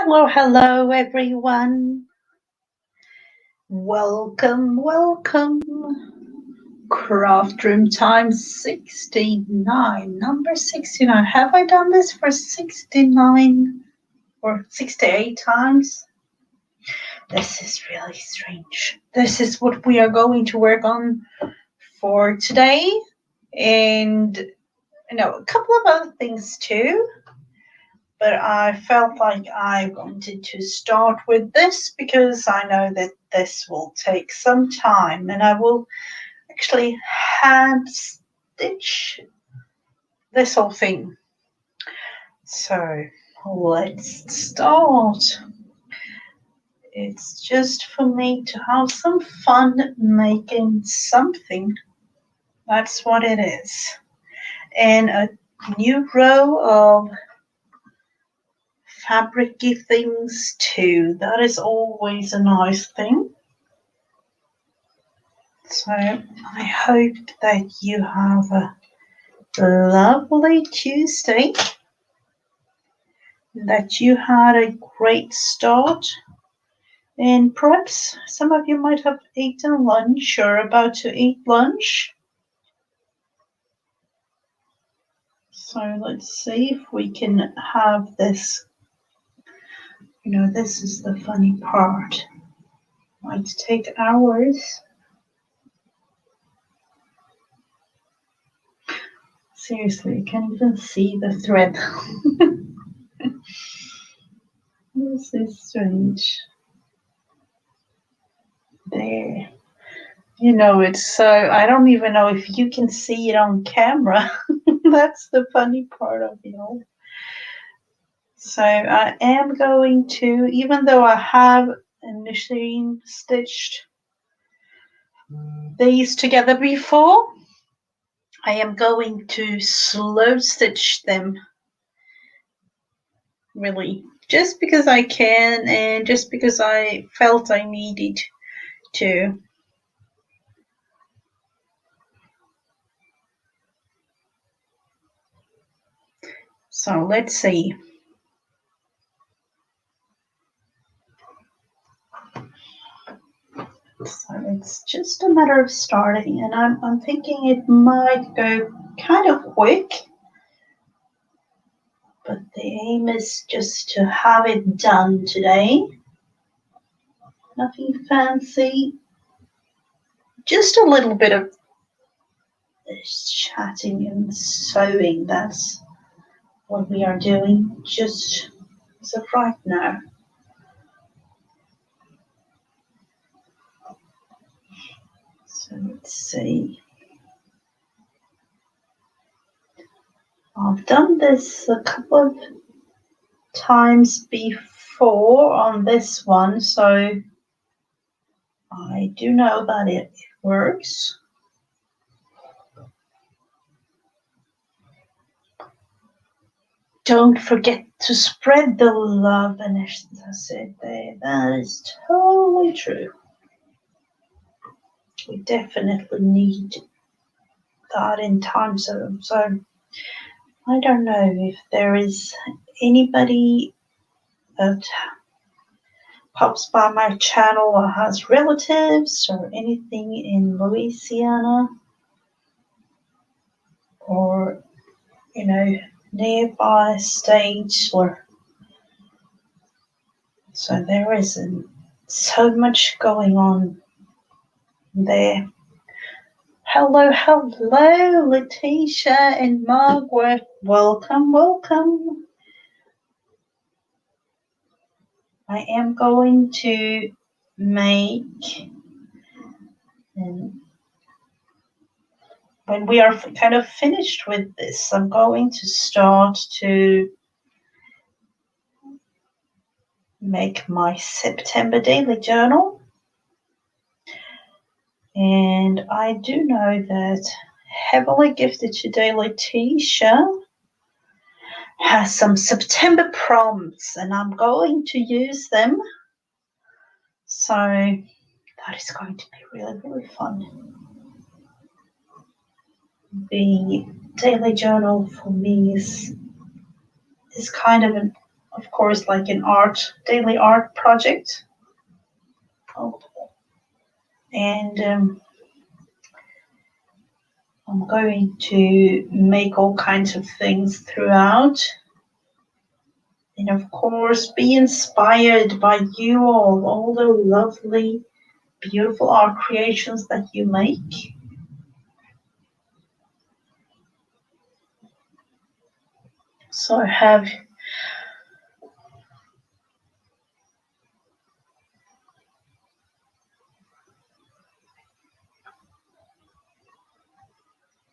Hello, hello, everyone. Welcome, welcome. Craftroom time 69, number 69. Have I done this for 69 or 68 times? This is really strange. This is what we are going to work on for today. And, a couple of other things too. But I felt like I wanted to start with this because I know that this will take some time and I will actually hand stitch this whole thing. So let's start. It's just for me to have some fun making something. That's what it is. And a new row of fabricy things too. That is always a nice thing. So I hope that you have a lovely Tuesday, that you had a great start, and perhaps some of you might have eaten lunch or about to eat lunch. So let's see if we can have this. This is the funny part. It might take hours. Seriously, you can't even see the thread. This is strange. There. It's so, I don't even know if you can see it on camera. That's the funny part of it all. So I am going to, even though I have initially stitched these together before, I am going to slow stitch them, really, just because I can and just because I felt I needed to. So let's see. So it's just a matter of starting, and I'm thinking it might go kind of quick, but the aim is just to have it done today. Nothing fancy, just a little bit of chatting and sewing. That's what we are doing just as of right now. So let's see. I've done this a couple of times before on this one, so I do know that it works. Don't forget to spread the love, and as I said there, that is totally true. We definitely need that in times of them. So I don't know if there is anybody that pops by my channel or has relatives or anything in Louisiana or, nearby states, or so there isn't so much going on there. Hello, Letitia and Margaret. Welcome, welcome. I am going to make, and when we are kind of finished with this, I'm going to start to make my September daily journal. And I do know that heavily gifted today, Letitia has some September prompts, and I'm going to use them. So that is going to be really, really fun. The daily journal for me is kind of of course, like an daily art project. Oh, and I'm going to make all kinds of things throughout. And of course, be inspired by you all the lovely, beautiful art creations that you make. So I have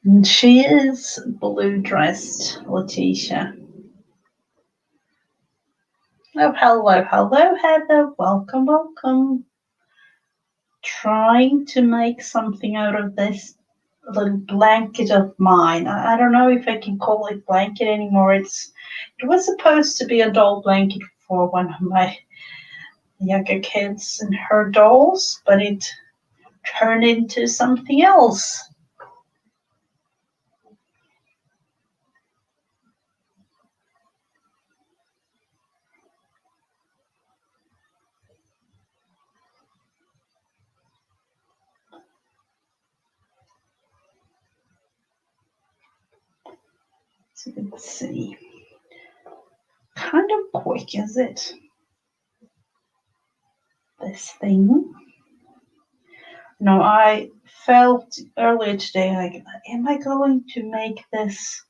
and she is blue dressed, Letitia. Oh, hello, hello, Heather. Welcome, welcome. Trying to make something out of this little blanket of mine. I don't know if I can call it blanket anymore. It was supposed to be a doll blanket for one of my younger kids and her dolls, but it turned into something else. So let's see. Kind of quick, is it? This thing. No, I felt earlier today like, am I going to make this,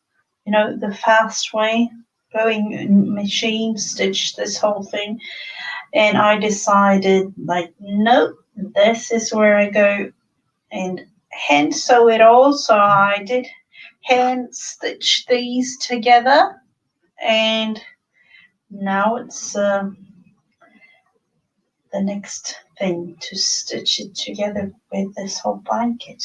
the fast way, going machine stitch this whole thing? And I decided, like, nope, this is where I go and hand sew it all. So I did hand stitch these together, and now it's the next thing to stitch it together with this whole blanket.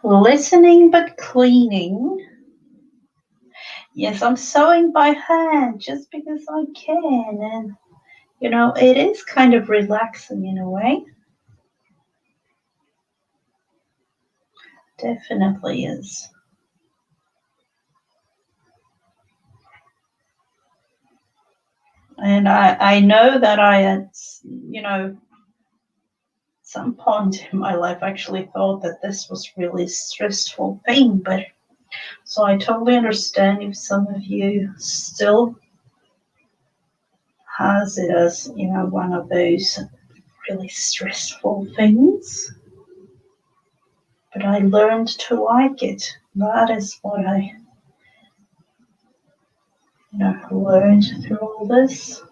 Listening but cleaning. Yes, I'm sewing by hand just because I can, and it is kind of relaxing in a way. Definitely is. And I know that I had, some point in my life actually thought that this was really stressful thing, but so I totally understand if some of you still has it as, one of those really stressful things. But I learned to like it. That is what I, learned through all this.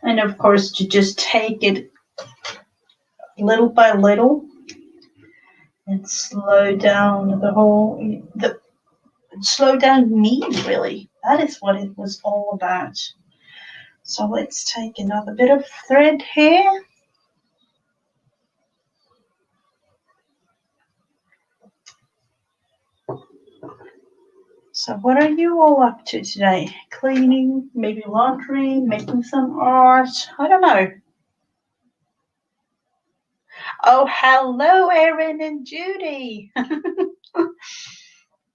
And of course, to just take it little by little and slow down slow down me, really. That is what it was all about. So let's take another bit of thread here. So what are you all up to today? Cleaning, maybe laundry, making some art? I don't know. Oh, hello, Erin and Judy.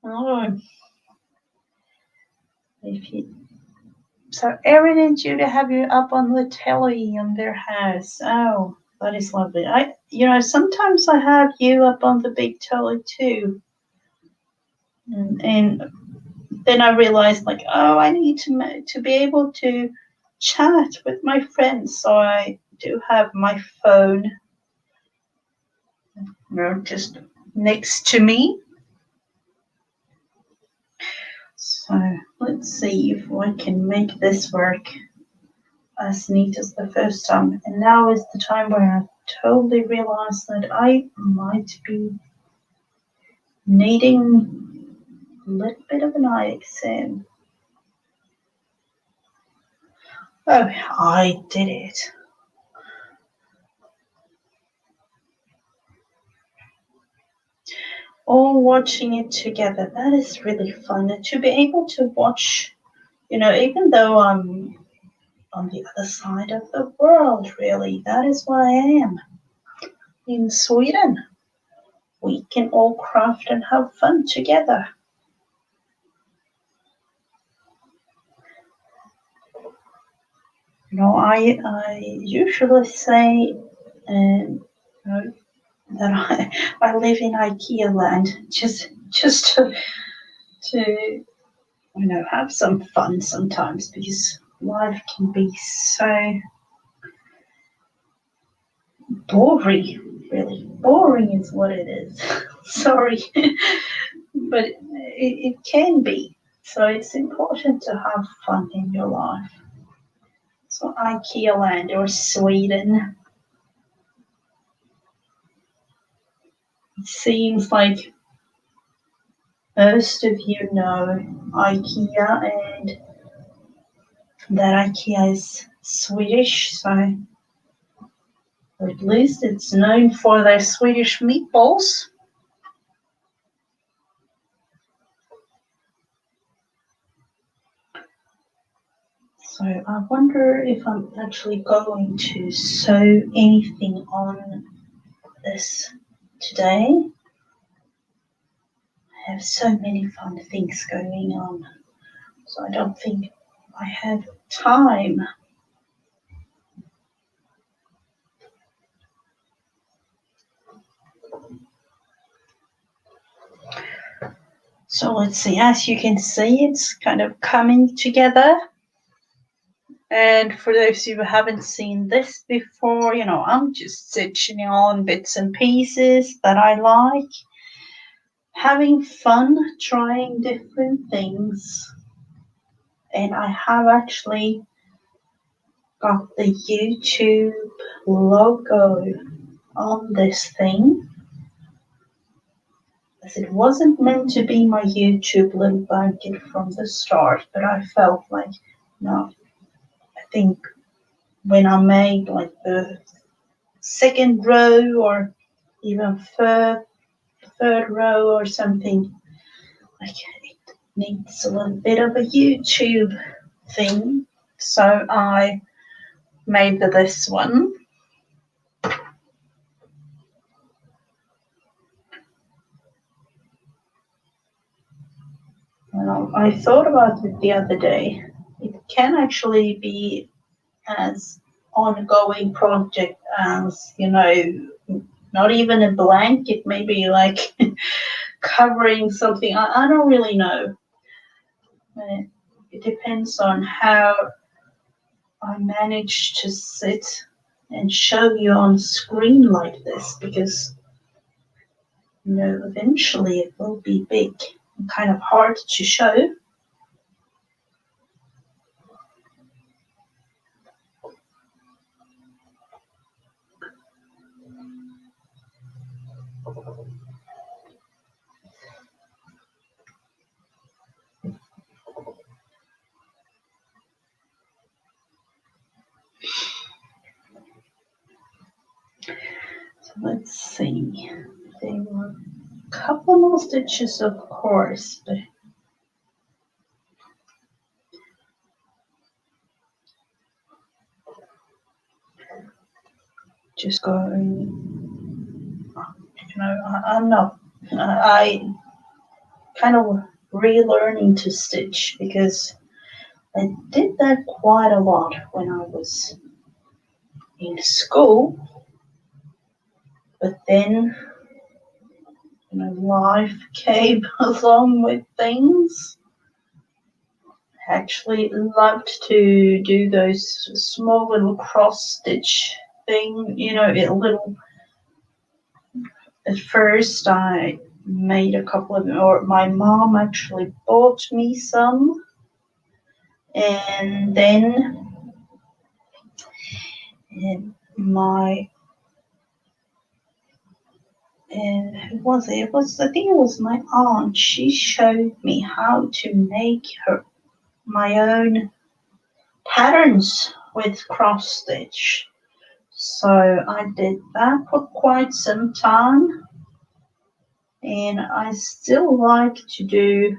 Oh, so Erin and Judy have you up on the telly in their house. Oh, that is lovely. Sometimes I have you up on the big telly too. And then I realized, like, oh, I need to be able to chat with my friends. So I do have my phone, just next to me. So let's see if I can make this work as neat as the first time. And now is the time where I totally realize that I might be needing a little bit of an eye exam. Oh, I did it. All watching it together. That is really fun. To be able to watch, even though I'm on the other side of the world, really, that is what I am. In Sweden. we can all craft and have fun together. I usually say that I live in IKEA land just to have some fun sometimes, because life can be so boring. Really boring is what it is. Sorry, but it can be. So it's important to have fun in your life. So IKEA land or Sweden. It seems like most of you know IKEA, and that IKEA is Swedish, so at least it's known for their Swedish meatballs. So I wonder if I'm actually going to sew anything on this today. I have so many fun things going on, so I don't think I have time. So let's see, as you can see, it's kind of coming together. And for those of you who haven't seen this before, I'm just stitching on bits and pieces that I like. Having fun, trying different things. And I have actually got the YouTube logo on this thing, as it wasn't meant to be my YouTube little blanket from the start, but I felt like, no, I think when I made like the second row or even third row or something, like it needs a little bit of a YouTube thing, so I made this one. I thought about it the other day. It can actually be as ongoing project as, not even a blanket, maybe like covering something. I don't really know. It depends on how I manage to sit and show you on screen like this, because eventually it will be big and kind of hard to show. So let's see. There were a couple more stitches, of course, but just going, I'm not, I kind of relearning to stitch, because I did that quite a lot when I was in school, but then life came along with things. I actually loved to do those small little cross stitch thing, a little. At first I made a couple of them, or my mom actually bought me some, and then my who was it? I think it was my aunt. She showed me how to make my own patterns with cross stitch. So I did that for quite some time, and I still like to do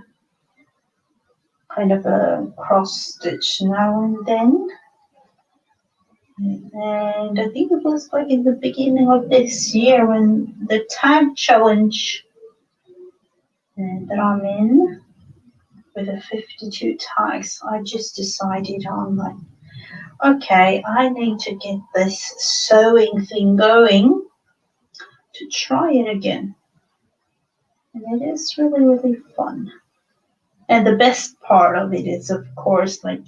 kind of a cross stitch now and then. And I think it was like in the beginning of this year when the tag challenge that I'm in with the 52 tags, I just decided on like, okay, I need to get this sewing thing going to try it again. And it is really, really fun. And the best part of it is, of course, like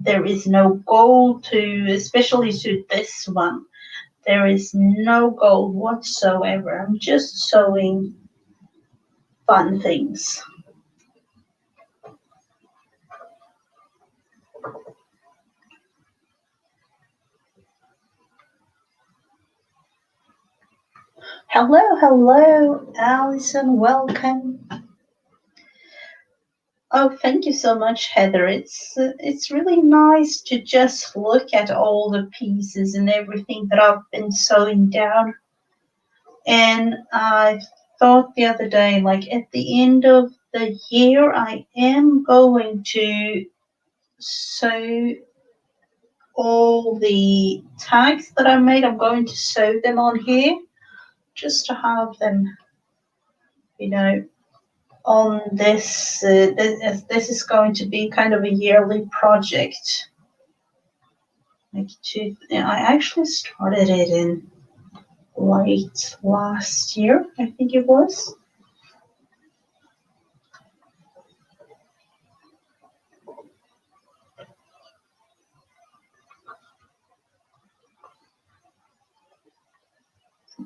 there is no goal to, especially to this one, there is no goal whatsoever. I'm just sewing fun things. Hello, hello, Alison, welcome. Oh, thank you so much, Heather. It's really nice to just look at all the pieces and everything that I've been sewing down. And I thought the other day, like at the end of the year, I am going to sew all the tags that I made. I'm going to sew them on here just to have them, you know, on this. This is going to be kind of a yearly project. Like I actually started it in late last year, I think it was.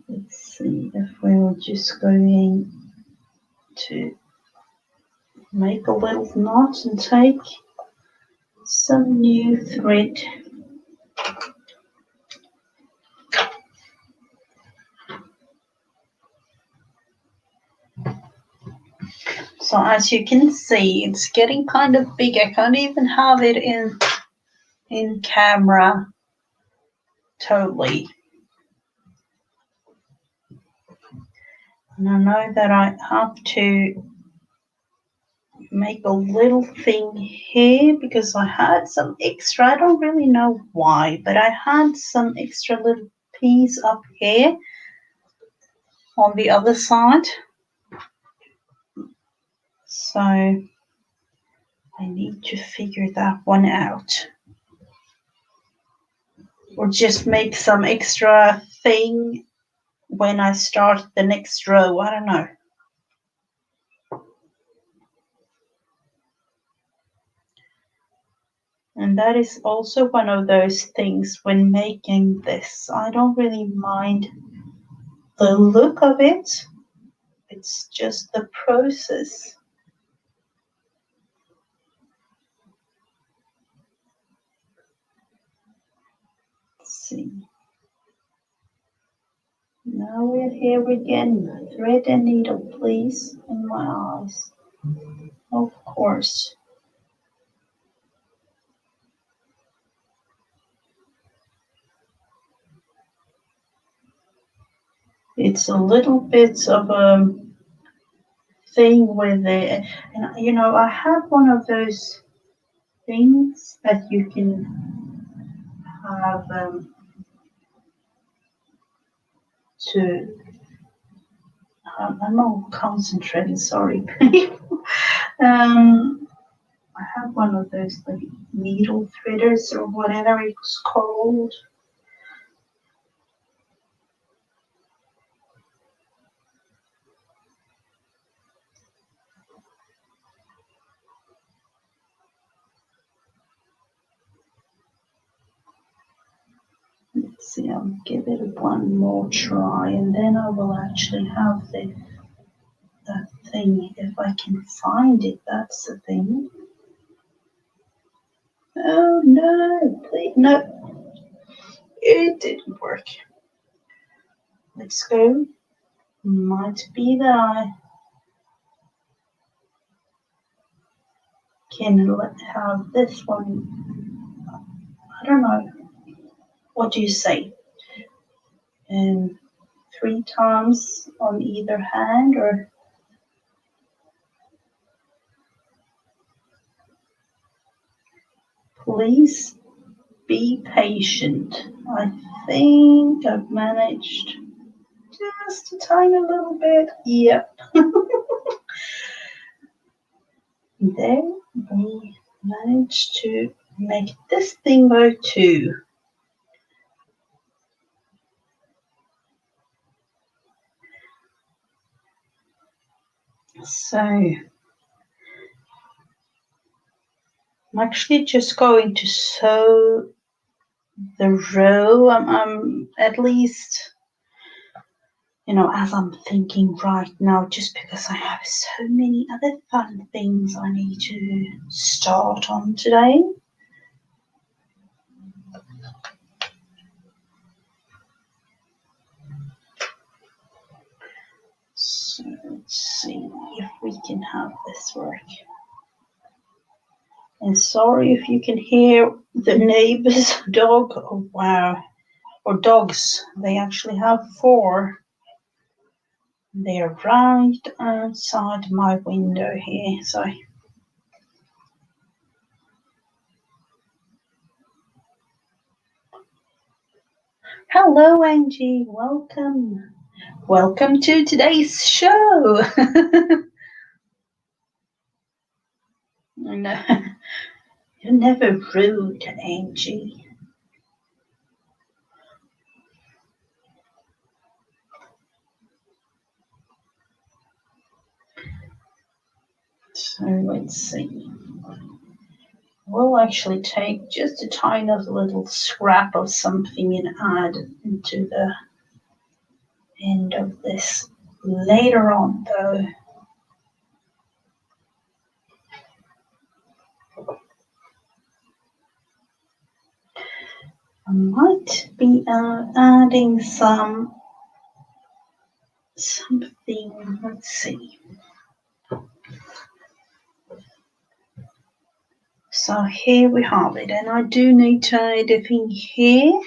Let's see if we're just going to make a little knot and take some new thread. So as you can see, it's getting kind of big. I can't even have it in camera totally. And I know that I have to make a little thing here because I had some extra, I don't really know why, but I had some extra little piece up here on the other side. So I need to figure that one out. Or just make some extra thing when I start the next row. I don't know. And that is also one of those things when making this. I don't really mind the look of it. It's just the process. Let's see. Now we're here again. Thread and needle, please, in my eyes. Of course. It's a little bit of a thing with it. And you know, I have one of those things that you can have to. I'm not concentrating, sorry. I have one of those like needle threaders or whatever it's called. Let's see, I'll give it one more try and then I will actually have that thing if I can find it. That's the thing. Oh no, please, no, it didn't work. Let's go. Might be that I can have this one. I don't know. What do you say? And 3 times on either hand, or please? be patient. I think I've managed just a tiny little bit. Yep. There we managed to make this thing go too. So I'm actually just going to sew the row. I'm at least, as I'm thinking right now, just because I have so many other fun things I need to start on today. So let's see if we can have this work. And sorry if you can hear the neighbor's dog. Oh, wow. Or dogs. They actually have 4. They're right outside my window here. So hello, Angie. Welcome. Welcome to today's show. No, you're never rude, Angie. So let's see. We'll actually take just a tiny little scrap of something and add into the end of this later on, though. I might be adding something. Let's see. So here we have it, and I do need to add a thing here.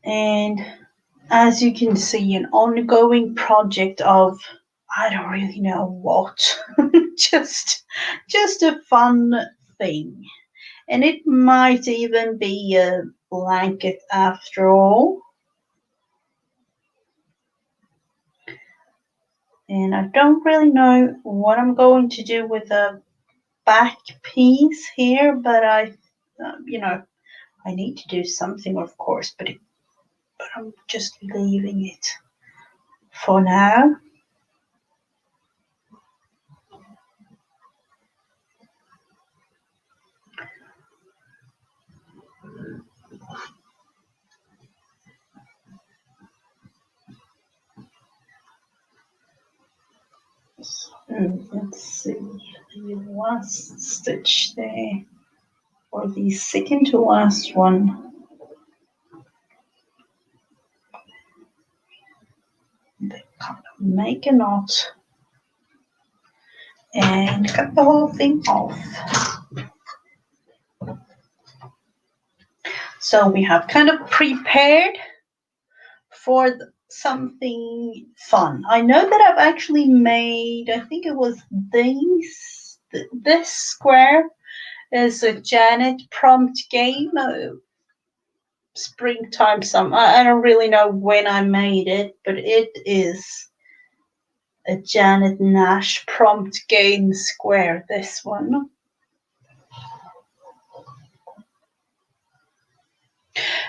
And as you can see, an ongoing project of, I don't really know what, just a fun thing. And it might even be a blanket after all. And I don't really know what I'm going to do with the back piece here, but I need to do something, of course, but I'm just leaving it for now. Let's see, the last stitch there, or the second to last one. They kind of make a knot and cut the whole thing off. So we have kind of prepared for something fun. I know that I've actually made, I think it was this square is a Janet prompt game. Springtime some. I don't really know when I made it, but it is a Janet Nash prompt game square, this one.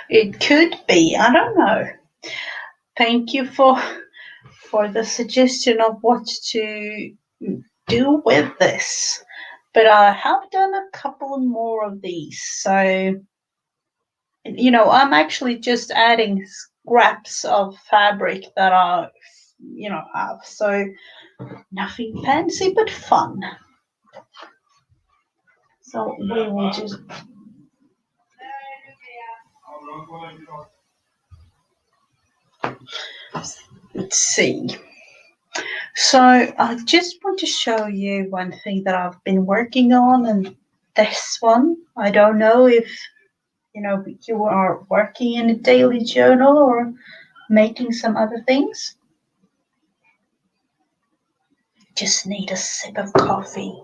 It could be, I don't know. Thank you for the suggestion of what to do with this. But I have done a couple more of these, so I'm actually just adding scraps of fabric that I have, so nothing fancy but fun. So we will just let's see. So I just want to show you one thing that I've been working on, and this one, I don't know if you are working in a daily journal or making some other things. just need a sip of coffee.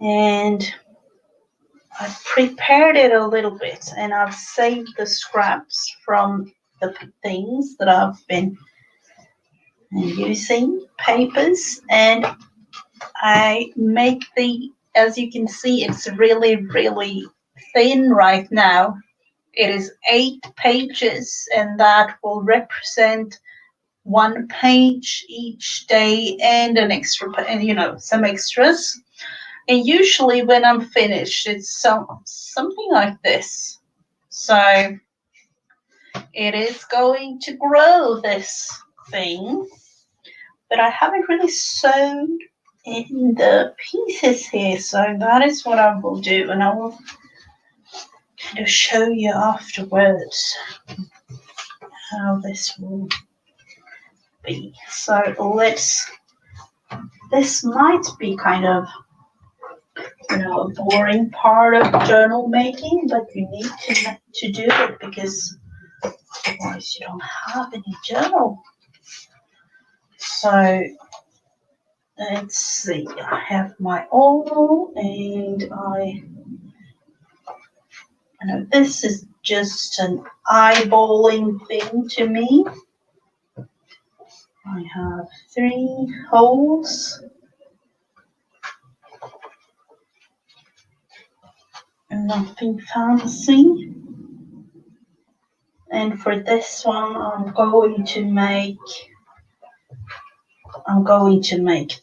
And I've prepared it a little bit, and I've saved the scraps from the things that I've been using, papers, and I make as you can see, it's really, really thin right now. It is 8 pages, and that will represent 1 page each day and an extra, and some extras. And usually when I'm finished, it's something like this. So it is going to grow, this thing, but I haven't really sewn in the pieces here. So that is what I will do, and I will kind of show you afterwards how this will be. So this might be kind of a boring part of journal making, but you need to do it, because otherwise you don't have any journal. So let's see, I have my oval, and I know this is just an eyeballing thing to me. I have 3 holes. Nothing fancy. And for this one, I'm going to make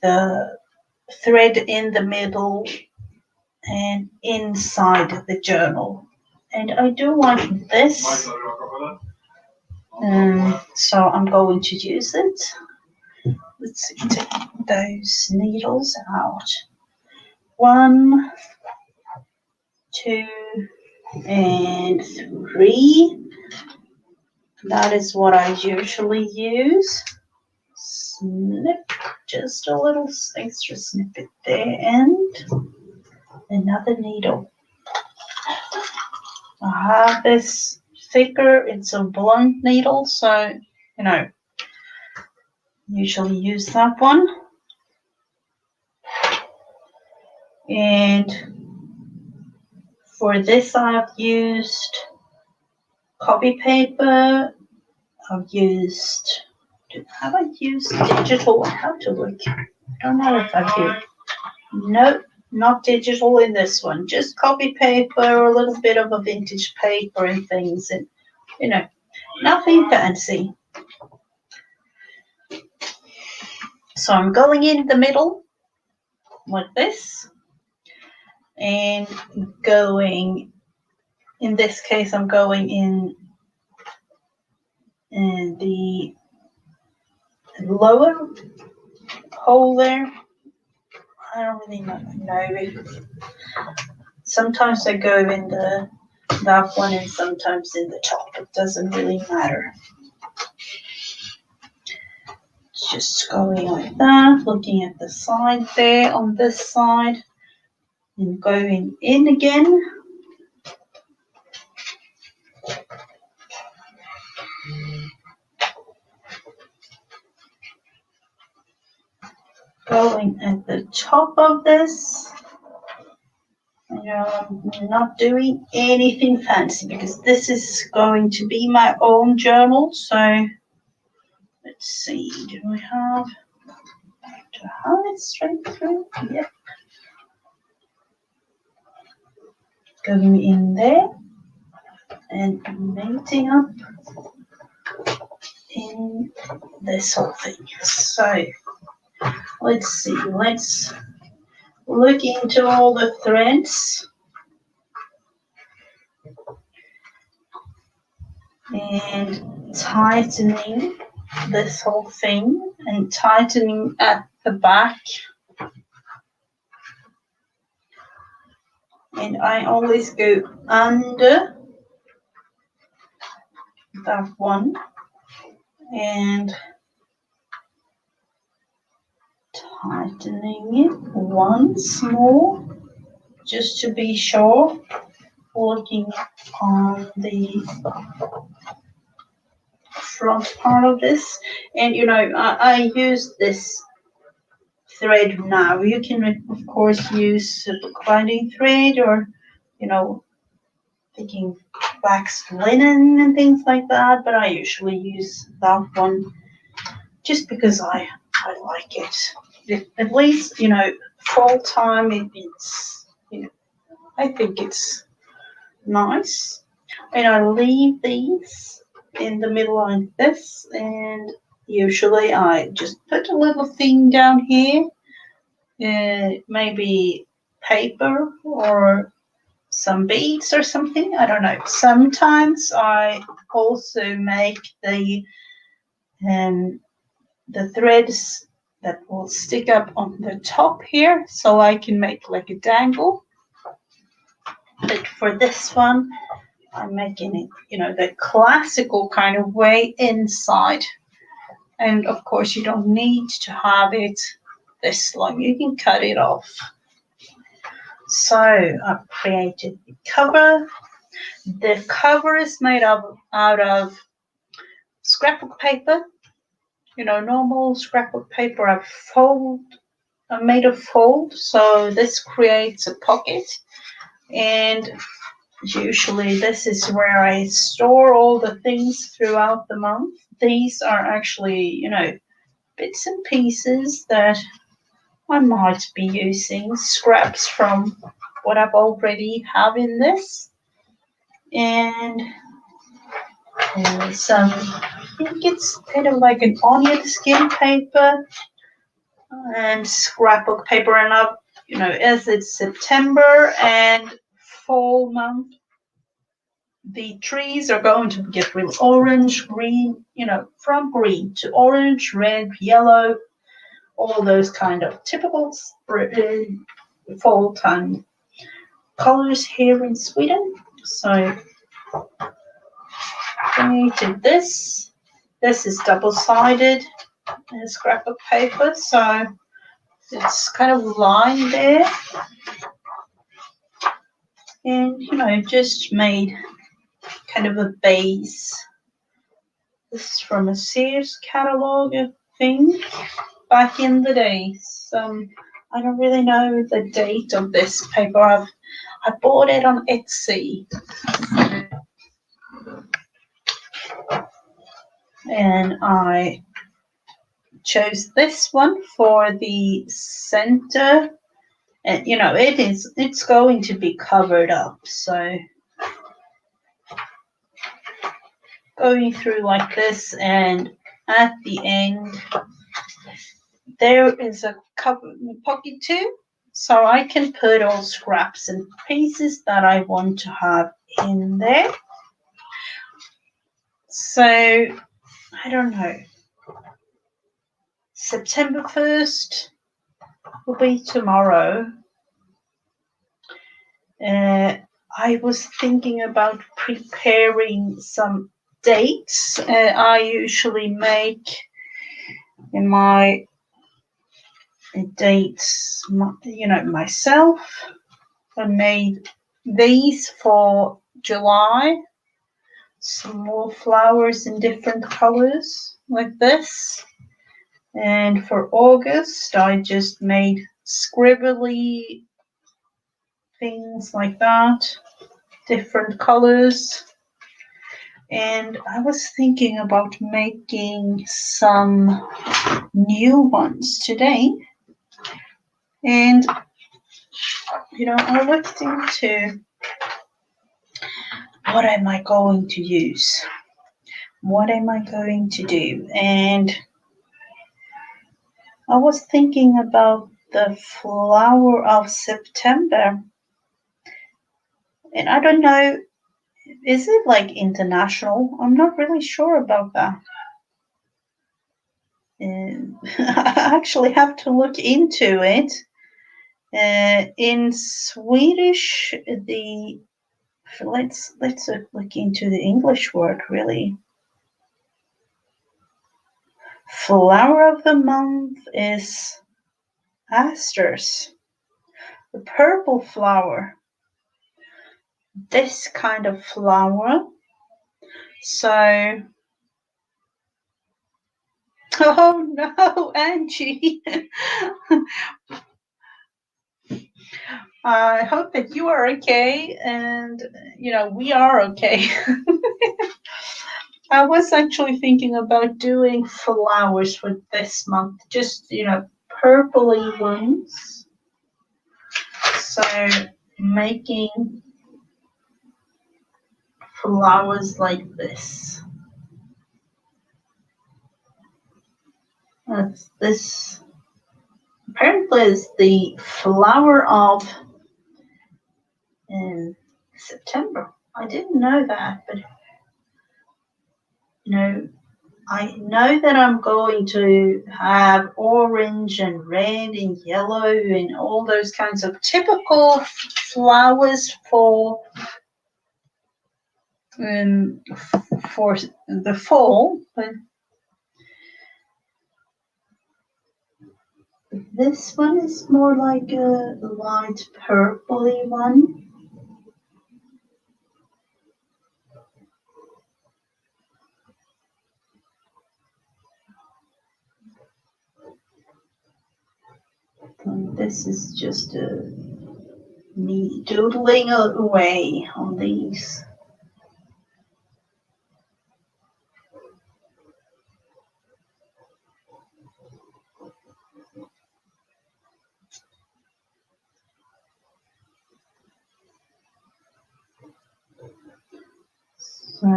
the thread in the middle and inside the journal. And I do like this, so I'm going to use it. Let's see, take those needles out. 1, 2, and 3. That is what I usually use. Snip, just a little extra snippet there, and another needle. I have this thicker, it's a blunt needle, so usually use that one. And for this I've used copy paper. Have I used digital? I have to look. I don't know if I've used. Nope, not digital in this one. Just copy paper, a little bit of a vintage paper and things, and nothing fancy. So I'm going in the middle like this, and in this case, I'm going in the lower hole there. I don't really know. Sometimes I go in that one, and sometimes in the top. It doesn't really matter. Just going like that, looking at the side there on this side, and going in again. Going at the top of this. I'm not doing anything fancy, because this is going to be my own journal. So let's see, do I have it straight through? Yep. Going in there and mating up in this whole thing. So let's see, let's look into all the threads. And tightening this whole thing, and tightening at the back. And I always go under that one and tightening it once more, just to be sure, working on the front part of this. And I use this thread now. You can, of course, use bookbinding thread or, you know, taking waxed linen and things like that, but I usually use that one just because I like it. At least, you know, fall time, it's, you know, I think it's nice. And I leave these in the middle like this, and usually I just put a little thing down here, maybe paper or some beads or something. I don't know. Sometimes I also make um, the threads that will stick up on the top here, so I can make like a dangle. But for this one, I'm making it, you know, the classical kind of way inside. And of course, you don't need to have it this long. You can cut it off. So I've created the cover. The cover is made out of scrapbook paper. You know, normal scrapbook paper. I made a fold, so this creates a pocket. And usually this is where I store all the things throughout the month. These are actually, you know, bits and pieces that I might be using, scraps from what I've already have in this. And some, I think it's kind of like an onion skin paper and scrapbook paper. And I've, you know, as it's September and fall month, the trees are going to get really orange, green, you know, from green to orange, red, yellow, all those kind of typical fall time colors here in Sweden. So created this. This is double-sided scrapbook paper, so it's kind of lined there. And, you know, just made kind of a base. This is from a Sears catalog thing back in the days. I don't really know the date of this paper. I bought it on Etsy. And I chose this one for the center. And, you know, it's going to be covered up. So going through like this, and at the end, there is a pocket too. So I can put all scraps and pieces that I want to have in there. So, I don't know. September 1st will be tomorrow. I was thinking about preparing some dates. I usually make in my dates, you know, myself. I made these for July. Some more flowers in different colors like this. And for August, I just made scribbly things like that, different colors. And I was thinking about making some new ones today. And, you know, I looked into what am I going to use? What am I going to do? And I was thinking about the flower of September. And I don't know, is it like international? I'm not really sure about that. I actually have to look into it. In Swedish, let's look into the English word really. Flower of the month is asters, the purple flower. This kind of flower. So Oh no, Angie. I hope that you are okay, and we are okay. I was actually thinking about doing flowers for this month, just purpley ones. So making flowers like this. This apparently is the flower of September. I didn't know that, but I know that I'm going to have orange and red and yellow and all those kinds of typical flowers for the fall, but this one is more like a light purpley one. And this is just me doodling away on these. So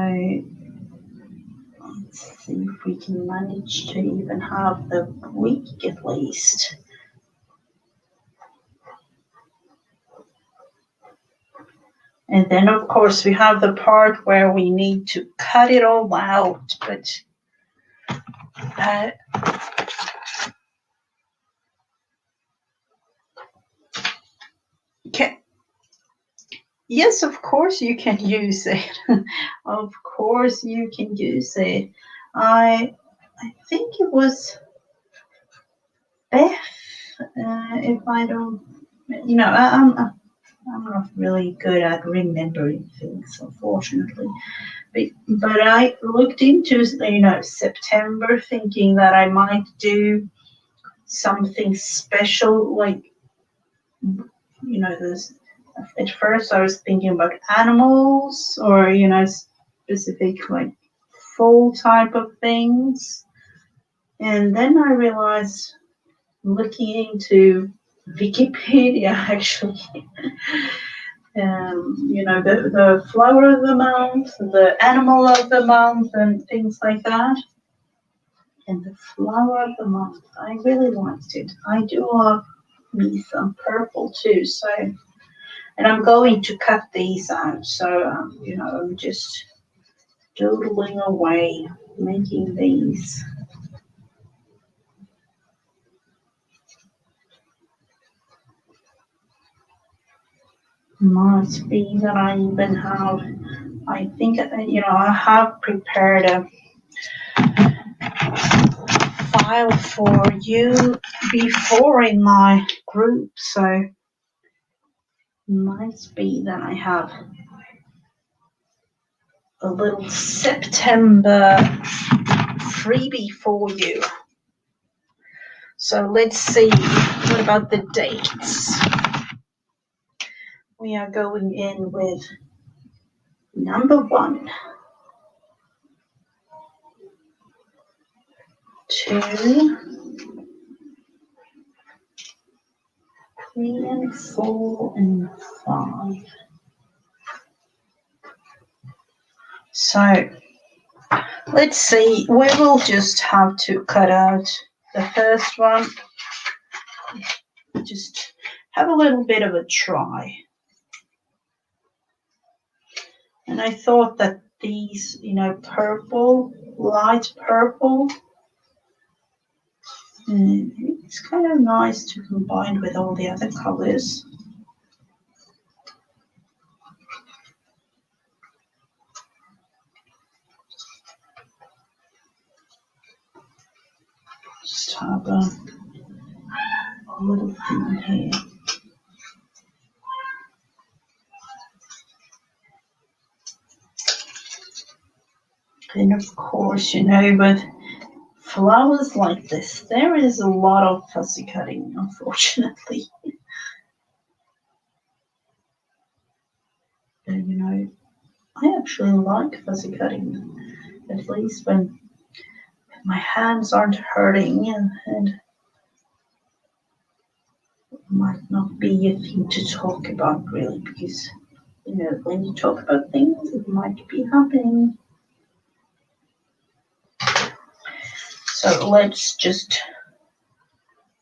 let's see if we can manage to even have the week at least. And then of course we have the part where we need to cut it all out, but yes, of course you can use it. Of course you can use it. I think it was Beth. If I don't, I'm not really good at remembering things, unfortunately. But I looked into September, thinking that I might do something special, like this. At first, I was thinking about animals or specific like fall type of things, and then I realized, looking into Wikipedia actually, the flower of the month, the animal of the month, and things like that. And the flower of the month, I really liked it. I do love me some purple too, so, and I'm going to cut these out, so I'm just doodling away, making these. Must be that I even have, I think, I have prepared a file for you before in my group, so might be that I have a little September freebie for you. So let's see, what about the dates? We are going in with number 1, 2, 3 and 4 and 5. So let's see, we will just have to cut out the first one. Just have a little bit of a try. And I thought that these, purple, light purple, it's kind of nice to combine with all the other colors. Just have a little thing here. And of course, with flowers like this, there is a lot of fussy cutting, unfortunately. And, you know, I actually like fussy cutting, at least when my hands aren't hurting, and it might not be a thing to talk about really, because, you know, when you talk about things, it might be happening. So let's just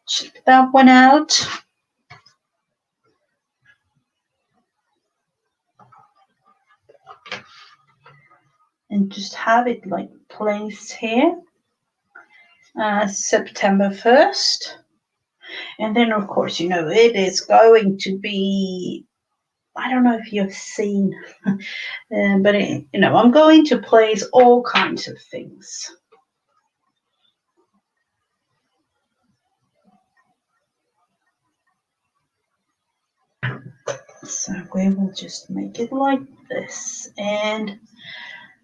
check that one out. And just have it like placed here. September 1st. And then, of course, you know, it is going to be, I don't know if you've seen, but, you know, I'm going to place all kinds of things. So we will just make it like this. And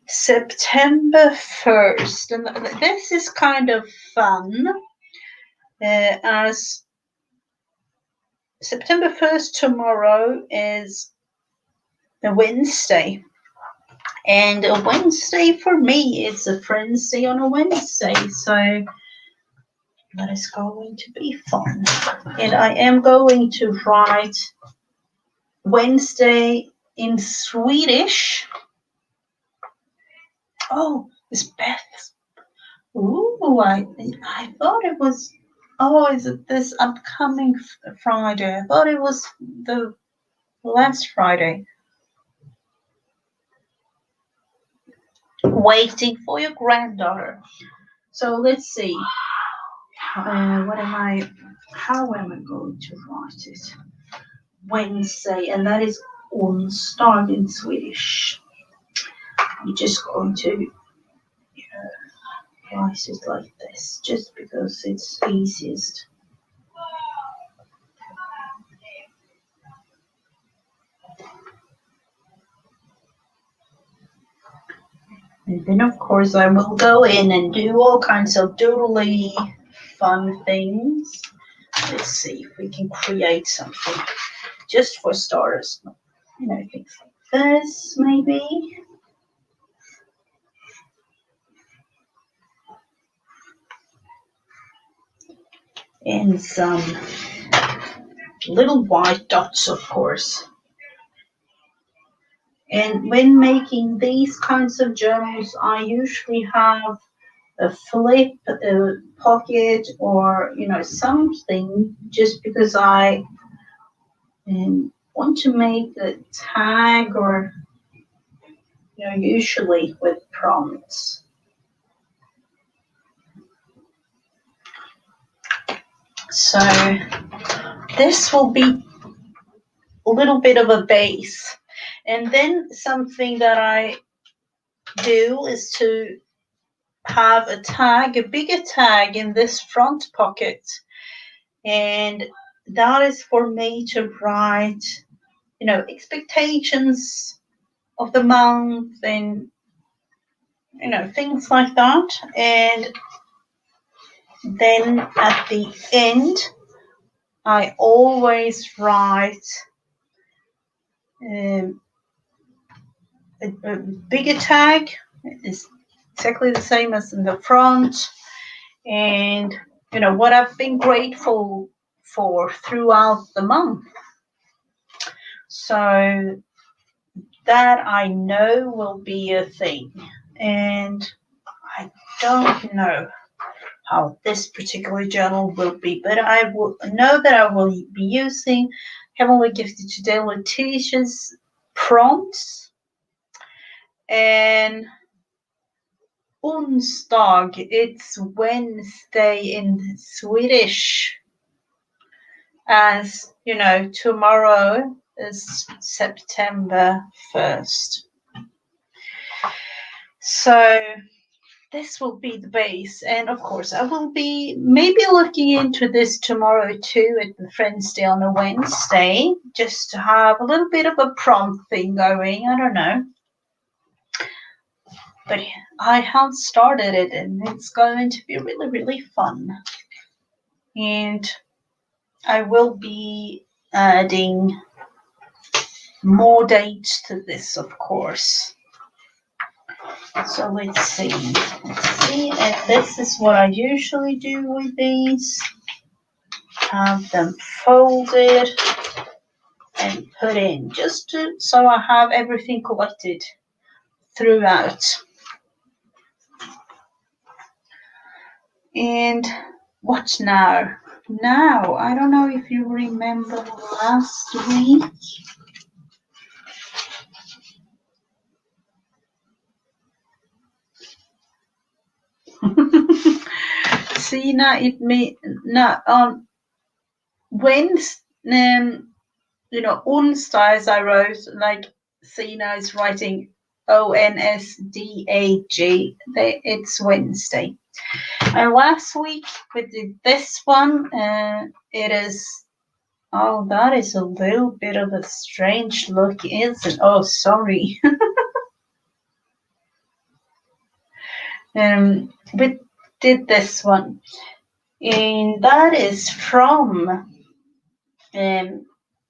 September 1st, and this is kind of fun, as September 1st tomorrow is a Wednesday. And a Wednesday for me is a Friends Day on a Wednesday, so that is going to be fun. And I am going to write Wednesday in Swedish. Oh, it's Beth. Ooh, I thought it was, oh, is it this upcoming Friday? I thought it was the last Friday. Waiting for your granddaughter. So let's see. How am I going to write it? Wednesday, and that is onsdag in Swedish. I'm just going to write it like this, just because it's easiest. And then, of course, I will go in and do all kinds of doodly fun things. Let's see if we can create something just for starters. You know, things like this, maybe. And some little white dots, of course. And when making these kinds of journals, I usually have a flip, a pocket, or, you know, something, just because I want to make a tag, or, you know, usually with prompts. So this will be a little bit of a base. And then something that I do is to have a tag, a bigger tag in this front pocket. And that is for me to write, you know, expectations of the month, and, you know, things like that. And then at the end, I always write a bigger tag. It's exactly the same as in the front, and, you know, what I've been grateful for throughout the month. So that I know will be a thing. And I don't know how this particular journal will be, but I will know that I will be using Heavenly Gifted Today Letitia's prompts. And onsdag, it's Wednesday in Swedish, as you know, tomorrow is September 1st. So this will be the base, and of course I will be maybe looking into this tomorrow too at the Friends Day on a Wednesday, just to have a little bit of a prompt thing going. I don't know, but I have started it and it's going to be really, really fun. And I will be adding more dates to this, of course. So let's see. And this is what I usually do with these. Have them folded and put in, just so I have everything collected throughout. And what now? Now, I don't know if you remember last week. See, now it may now on Wednesday, Onsdags I wrote like Sina is writing ONSDAG. It's Wednesday. And last week we did this one. It is. Oh, that is a little bit of a strange look, isn't it? Oh, sorry. We did this one, and that is from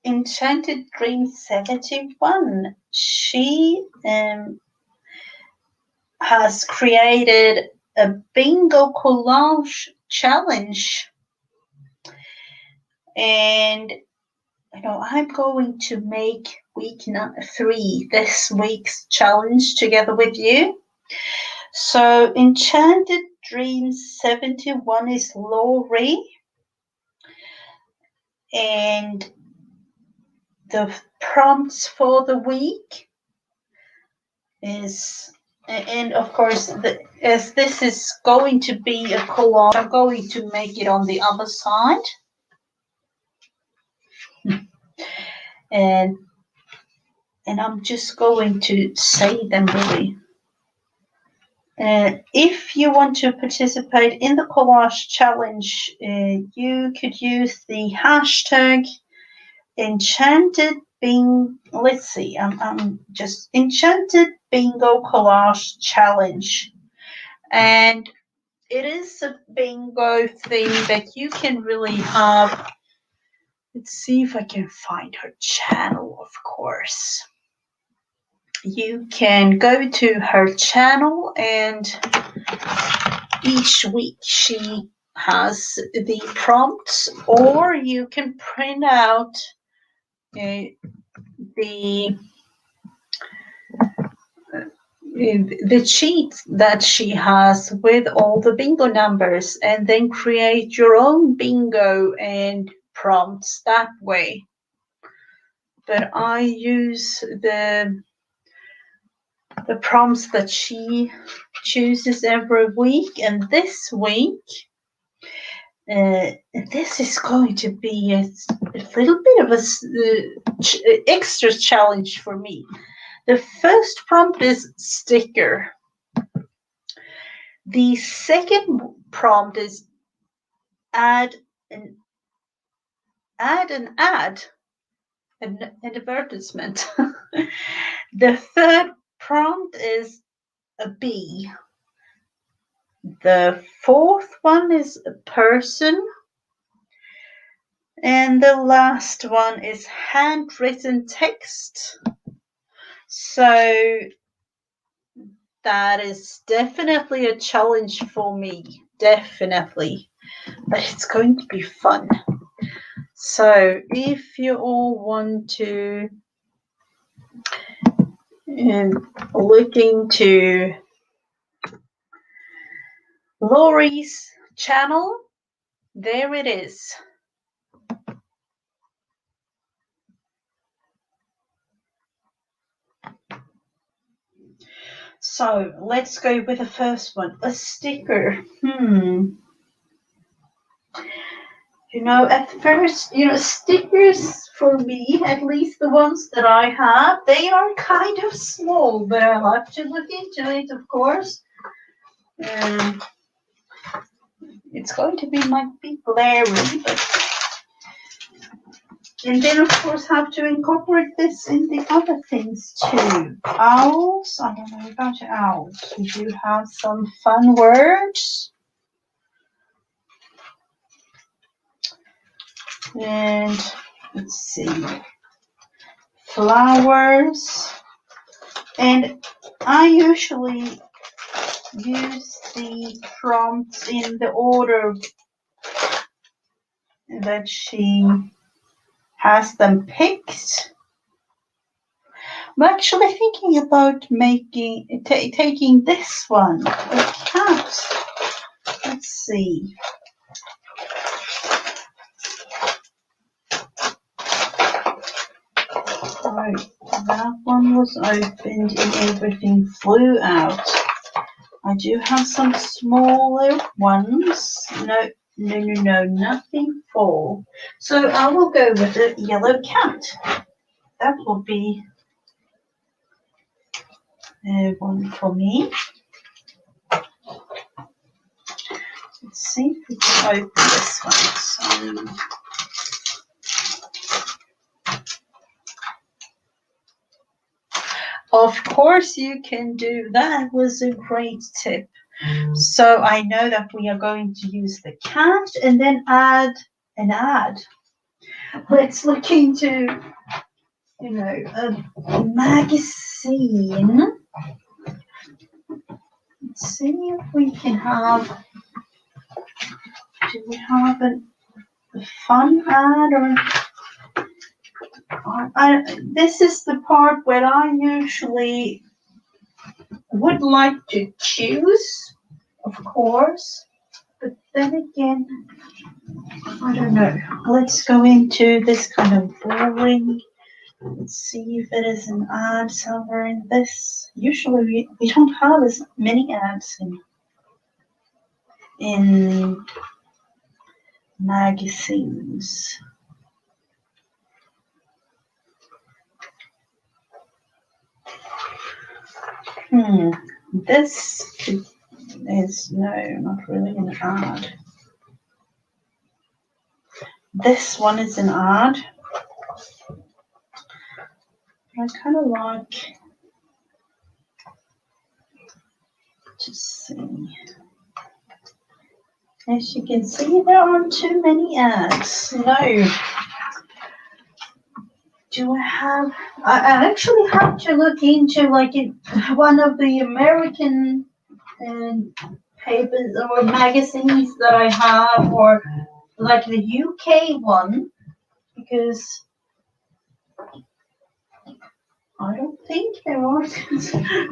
Enchanted Dream 71. She has created a bingo collage challenge, and I'm going to make week 3 this week's challenge together with you. So Enchanted Dream 71 is Laurie, and the prompts for the week is, and of course, as this is going to be a collage, I'm going to make it on the other side. And I'm just going to say them really. If you want to participate in the collage challenge, you could use the hashtag Enchanted Bingo. Let's see, I'm just Enchanted Bingo Collage Challenge, and it is a bingo thing that you can really have. Let's see if I can find her channel, of course. You can go to her channel, and each week she has the prompts, or you can print out the sheet that she has with all the bingo numbers, and then create your own bingo and prompts that way. But I use the prompts that she chooses every week, and this week this is going to be a little bit of a extra challenge for me. The first prompt is sticker. The second prompt is add an advertisement. The third prompt is a bee. The fourth one is a person. And the last one is handwritten text. So that is definitely a challenge for me. Definitely. But it's going to be fun. So if you all want to look into Laurie's channel, there it is. So let's go with the first one, a sticker. At first, stickers for me, at least the ones that I have, they are kind of small, but I'll have to look into it, of course. It's going to might be blurry, but And then, of course, have to incorporate this in the other things too. Owls. I don't know about owls. We do have some fun words. And let's see. Flowers. And I usually use the prompts in the order that she has them picked. I'm actually thinking about taking this one, a cat. Let's see. Right, that one was opened and everything flew out. I do have some smaller ones. No, nothing fall. So I will go with a yellow cat. That will be one for me. Let's see if we can open this one. So, of course you can do that. Was a great tip. So I know that we are going to use the cat and then add an ad. Let's look into, a magazine. Let's see if we can have, do we have a fun ad or this is the part where I usually would like to choose, of course, but then again, I don't know. Let's go into this kind of boring. Let's see if it is an ad somewhere in this. Usually we don't have as many ads in magazines. This is, no, not really an ad. This one is an ad. I kind of like to see. As you can see, there aren't too many ads. No. Do I have? I actually have to look into like one of the American papers or magazines that I have, or like the UK one, because I don't think there are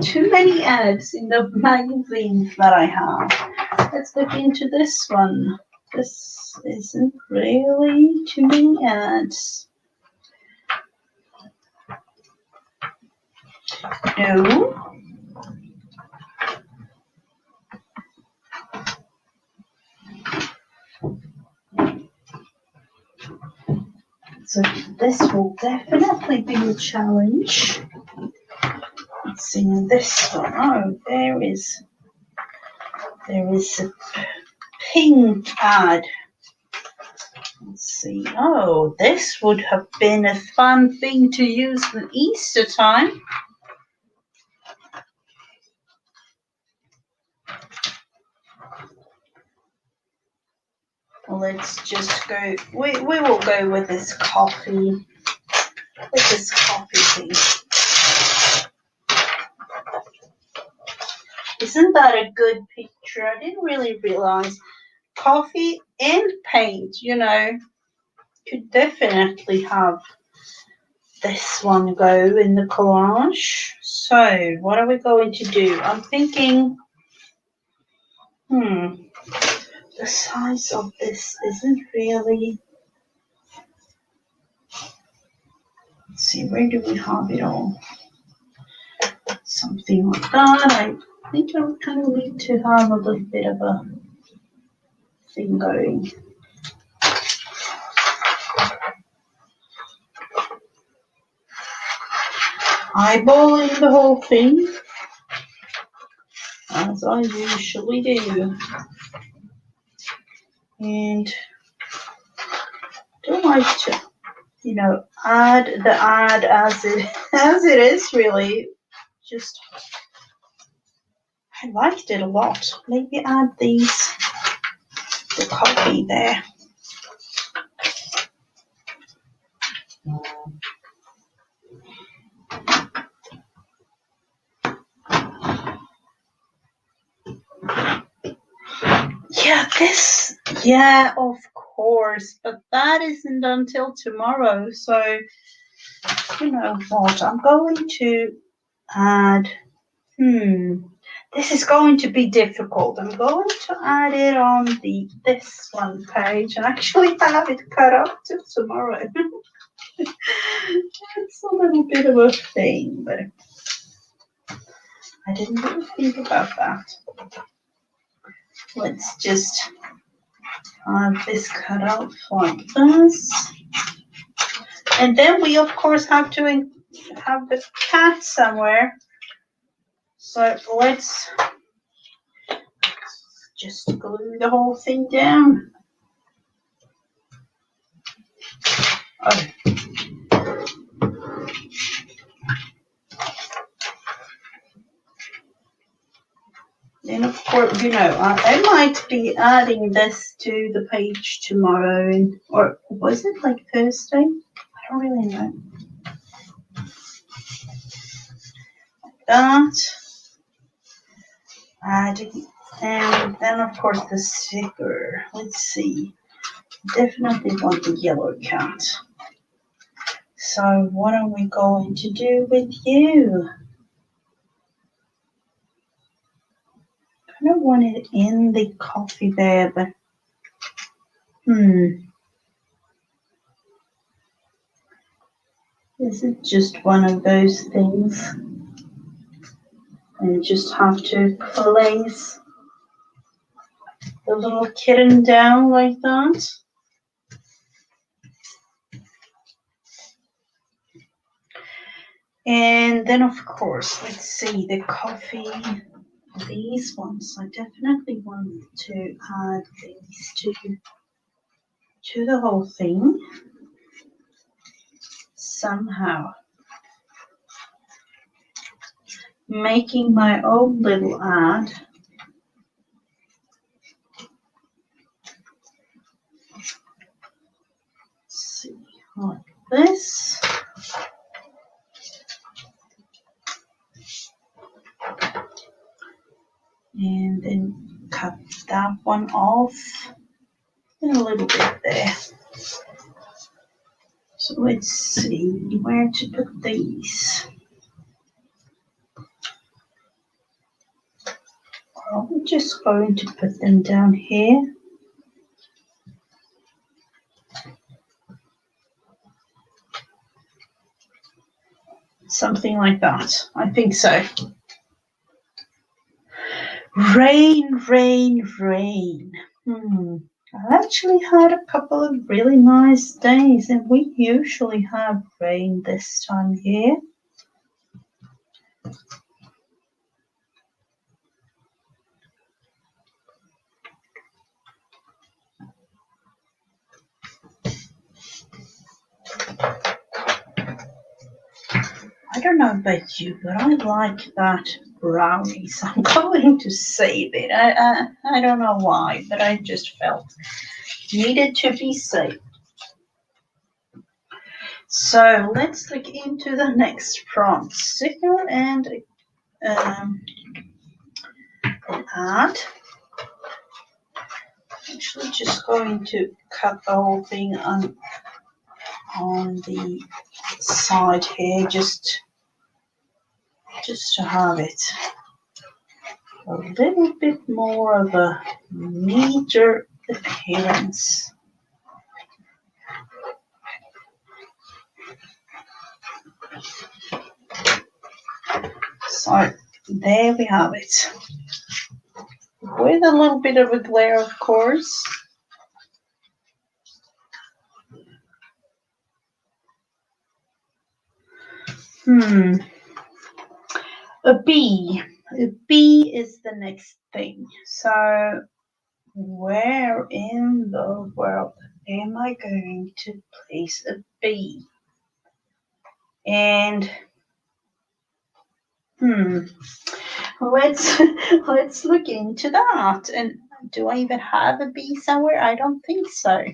too many ads in the magazines that I have. Let's look into this one. This isn't really too many ads. No. So this will definitely be a challenge. Let's see this one. Oh, there is a pink ad. Let's see. Oh, this would have been a fun thing to use for Easter time. Let's just go. We will go with this coffee. With this coffee thing. Isn't that a good picture? I didn't really realize coffee and paint, could definitely have this one go in the collage. So what are we going to do? I'm thinking, the size of this isn't really. Let's see, where do we have it all? Something like that. I think I would kind of need to have a little bit of a thing going. Eyeballing the whole thing, as I usually do. And don't like to you know, add the ad as it is really. Just I liked it a lot. Maybe add the coffee there. Yeah, of course, but that isn't until tomorrow. So, you know what? I'm going to add, this is going to be difficult. I'm going to add it on this one page and actually have it cut up till tomorrow. It's a little bit of a thing, but I didn't really think about that. Let's just have this cut out like this. And then we, of course, have to have the cat somewhere. So let's just glue the whole thing down. Oh. And of course, you know, I might be adding this to the page tomorrow, or was it like Thursday? I don't really know. That. Adding, and then of course the sticker. Let's see. Definitely want the yellow cat. So what are we going to do with you? I kind of want it in the coffee there, but is it just one of those things? And you just have to place the little kitten down like that. And then of course, let's see, the coffee, these ones, I definitely want to add these to the whole thing somehow. Making my own little ad. Let's see, like this. And then cut that one off and a little bit there. So let's see where to put these. I'm just going to put them down here. Something like that. I think so. Rain, rain, rain. I've actually had a couple of really nice days, and we usually have rain this time of year. I don't know about you, but I like that brownie, so I'm going to save it. I don't know why, but I just felt needed to be saved. So let's look into the next prompt. Sticker and an ad. Actually, just going to cut the whole thing on the side here, just to have it a little bit more of a neater appearance. So there we have it. With a little bit of a glare, of course. A bee. A bee is the next thing. So where in the world am I going to place a bee? And let's look into that. And do I even have a bee somewhere? I don't think so.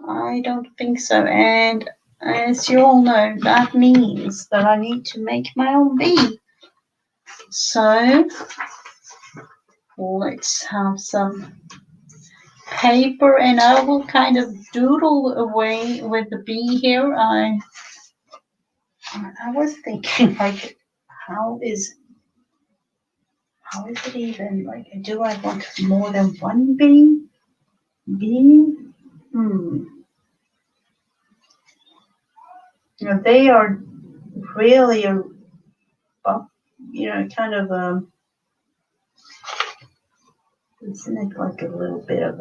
I don't think so. And as you all know, that means that I need to make my own bee. So let's have some paper, and I will kind of doodle away with the bee here. I was thinking, like, how is it even, like, do I want more than one bee? They are really kind of isn't it like a little bit of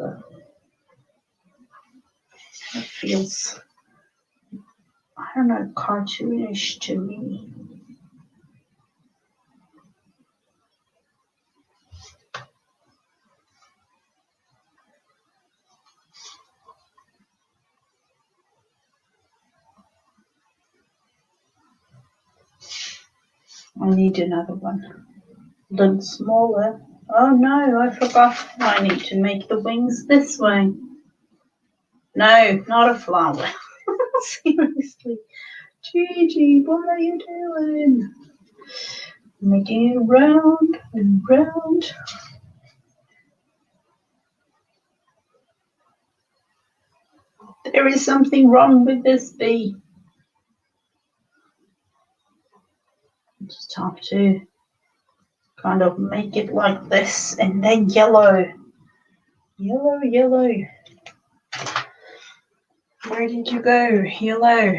it feels, I don't know, cartoonish to me. I need another one, a little smaller. Oh no, I forgot. I need to make the wings this way. No, not a flower. Seriously. Gigi, what are you doing? Making it round and round. There is something wrong with this bee. Just have to kind of make it like this, and then yellow. Yellow. Where did you go? Yellow.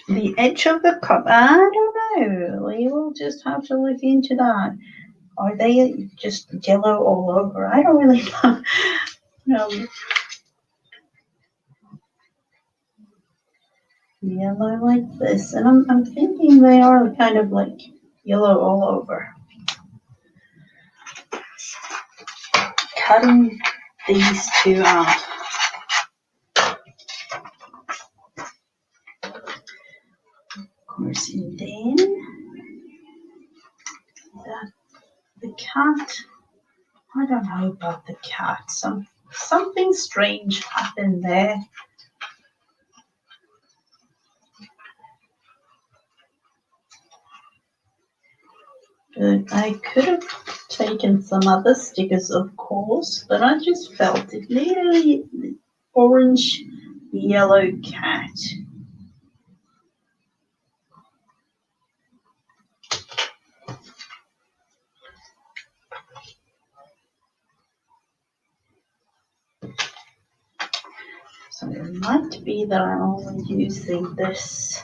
The edge of the cup. I don't know. We will just have to look into that. Are they just yellow all over? I don't really know. No. Yellow like this, and I'm thinking they are kind of like yellow all over. Cutting these two out. Of course, and then the cat. I don't know about the cat. Something strange happened there. But I could have taken some other stickers, of course, but I just felt it needed an orange yellow cat. So it might be that I'm only using this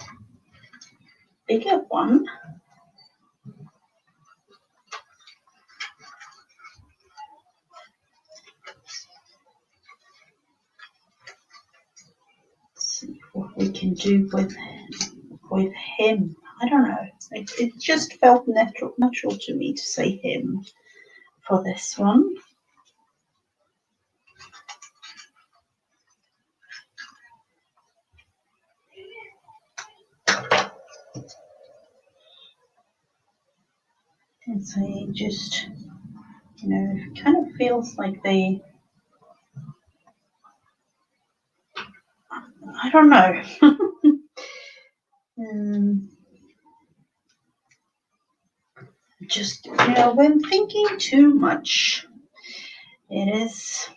bigger one. See what we can do with him. I don't know. It just felt natural to me to say him for this one. And so it just, it kind of feels like they, I don't know. Just, when thinking too much, it is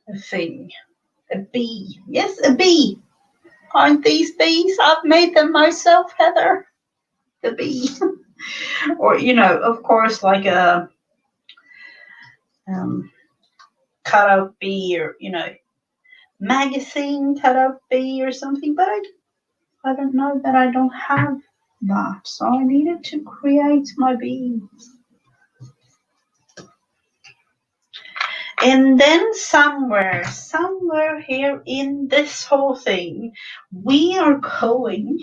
a thing. A bee. Yes, a bee. Aren't these bees? I've made them myself, Heather. The bee. Or, of course, like a cutout bee, or, magazine cutout bee or something. But I don't know that I don't have that. So I needed to create my bee. And then somewhere here in this whole thing, we are going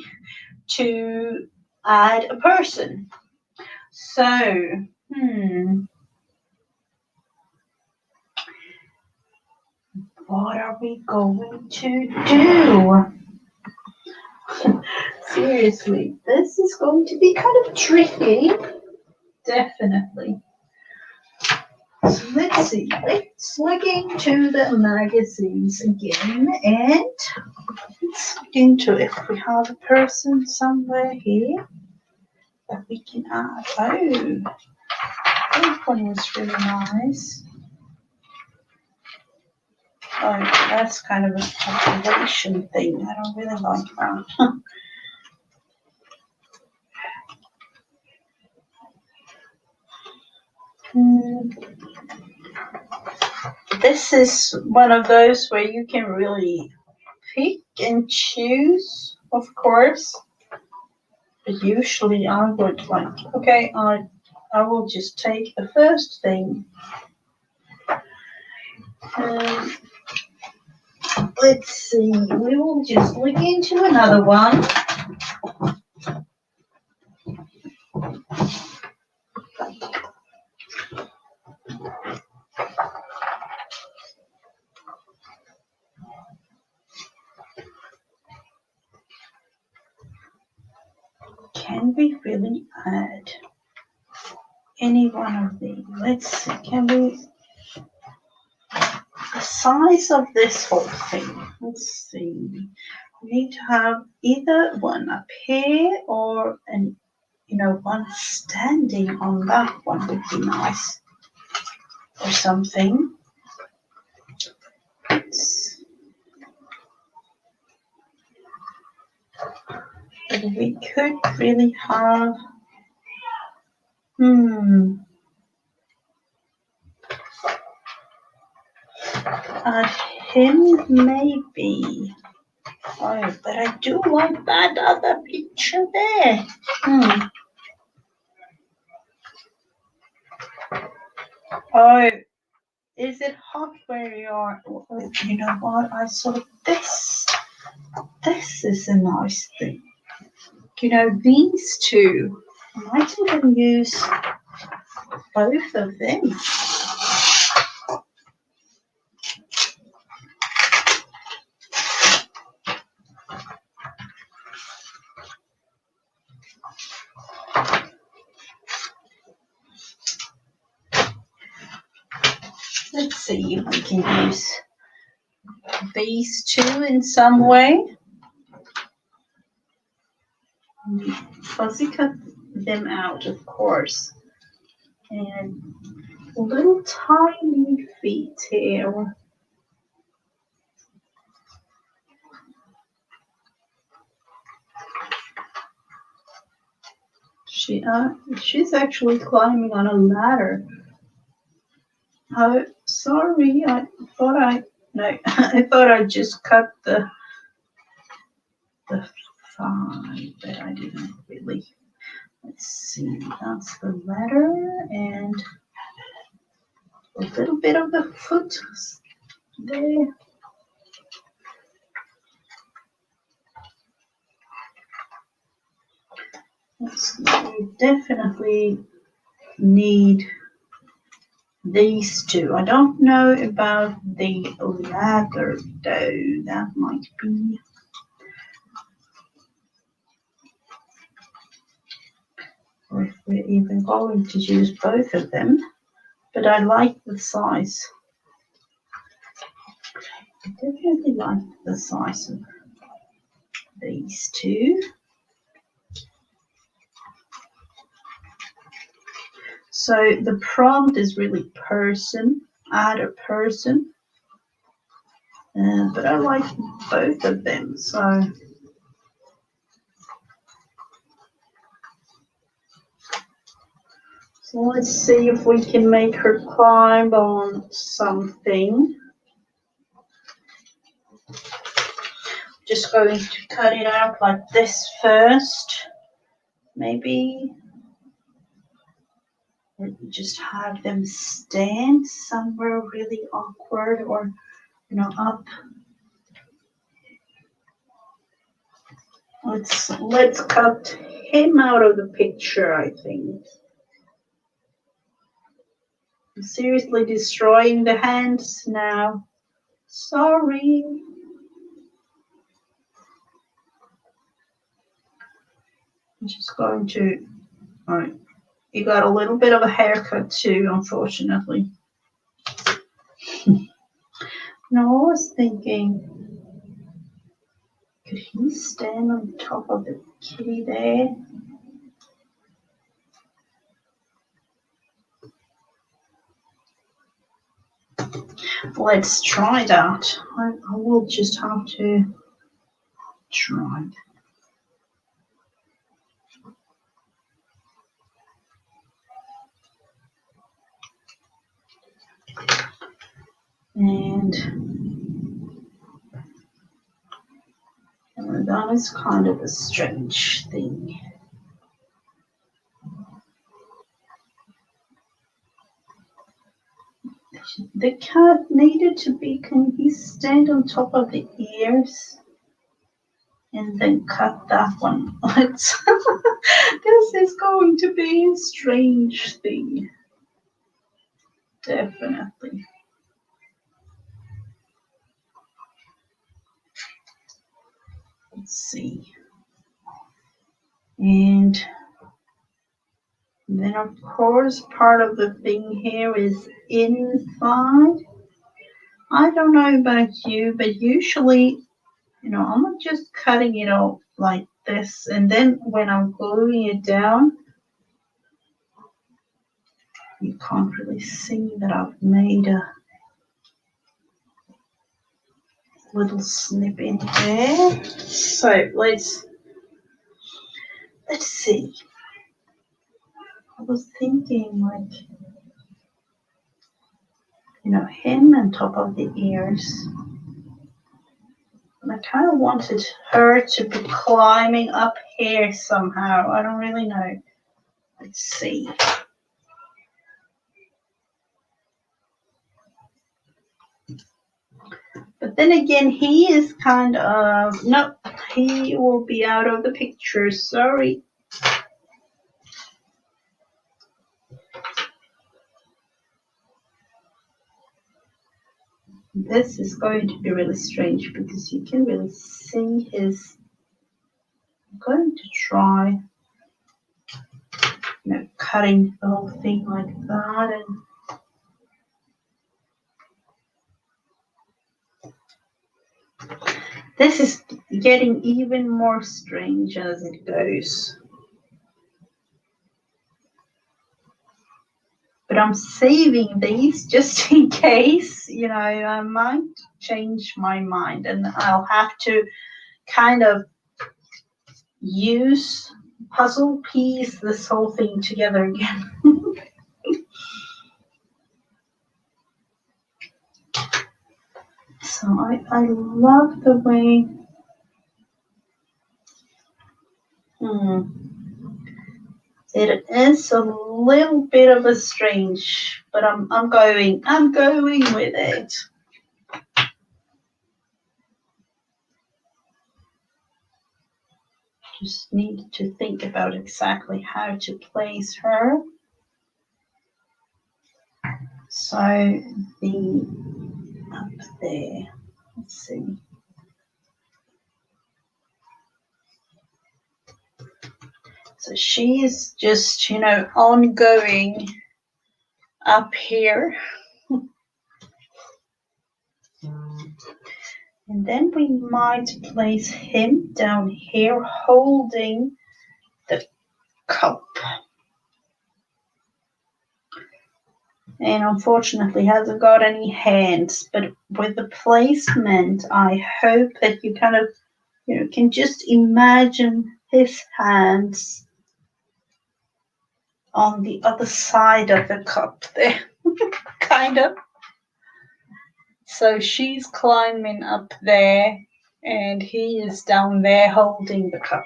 to add a person. So, what are we going to do? Seriously, this is going to be kind of tricky. Definitely. So let's see. Let's look into the magazines again and let's look into if we have a person somewhere here that we can add. Oh, that one was really nice. Oh, that's kind of a population thing. I don't really like that. This is one of those where you can really pick and choose, of course. But usually I would like, okay, I will just take the first thing. Let's see, we will just look into another one. Can we really add any one of these? Let's see, can we, the size of this whole thing, let's see. We need to have either one up here or one standing on that one would be nice. Or something. But we could really have him maybe. Oh, but I do like that other picture there. Oh, is it hot where you are? You know what? I saw this. This is a nice thing. These two. I might even use both of them. Let's see if we can use these two in some way. Fuzzy cut them out, of course. And little tiny feet here. She's actually climbing on a ladder. Oh, sorry, I thought I just cut the thigh, but I didn't really. Let's see, that's the ladder and a little bit of the foot there. We definitely need these two. I don't know about the ladder though. That might be. Or if we're even going to use both of them. But I like the size. I definitely like the size of these two. So the prompt is really person, add a person. But I like both of them, so let's see if we can make her climb on something. Just going to cut it out like this first, maybe. Or just have them stand somewhere really awkward or, up. Let's cut him out of the picture, I think. I'm seriously destroying the hands now. Sorry. I'm just going to... Alright. You got a little bit of a haircut too, unfortunately. No, I was thinking, could he stand on top of the kitty there? Let's try that. I will just have to try. And that is kind of a strange thing. The cat needed to be, can he stand on top of the ears and then cut that one? This is going to be a strange thing. Definitely. Let's see. And then of course part of the thing here is inside. I don't know about you, but usually, you know, I'm not just cutting it off like this, and then when I'm gluing it down, you can't really see that I've made a little snip in there. So let's see. I was thinking like, you know, him on top of the ears. And I kind of wanted her to be climbing up here somehow. I don't really know. Let's see. But then again, he is kind of, no, he will be out of the picture. Sorry. This is going to be really strange because you can really see his... I'm going to try, you know, cutting the whole thing like that. And this is getting even more strange as it goes. But I'm saving these just in case, you know, I might change my mind and I'll have to kind of use puzzle piece this whole thing together again. So I love the way it is a little bit of a strange, but I'm going with it. Just need to think about exactly how to place her. So the up there, let's see. So she is just, you know, ongoing up here. And then we might place him down here holding the cup. And unfortunately hasn't got any hands, but with the placement, I hope that you kind of, you know, can just imagine his hands on the other side of the cup there, kind of. So she's climbing up there and he is down there holding the cup.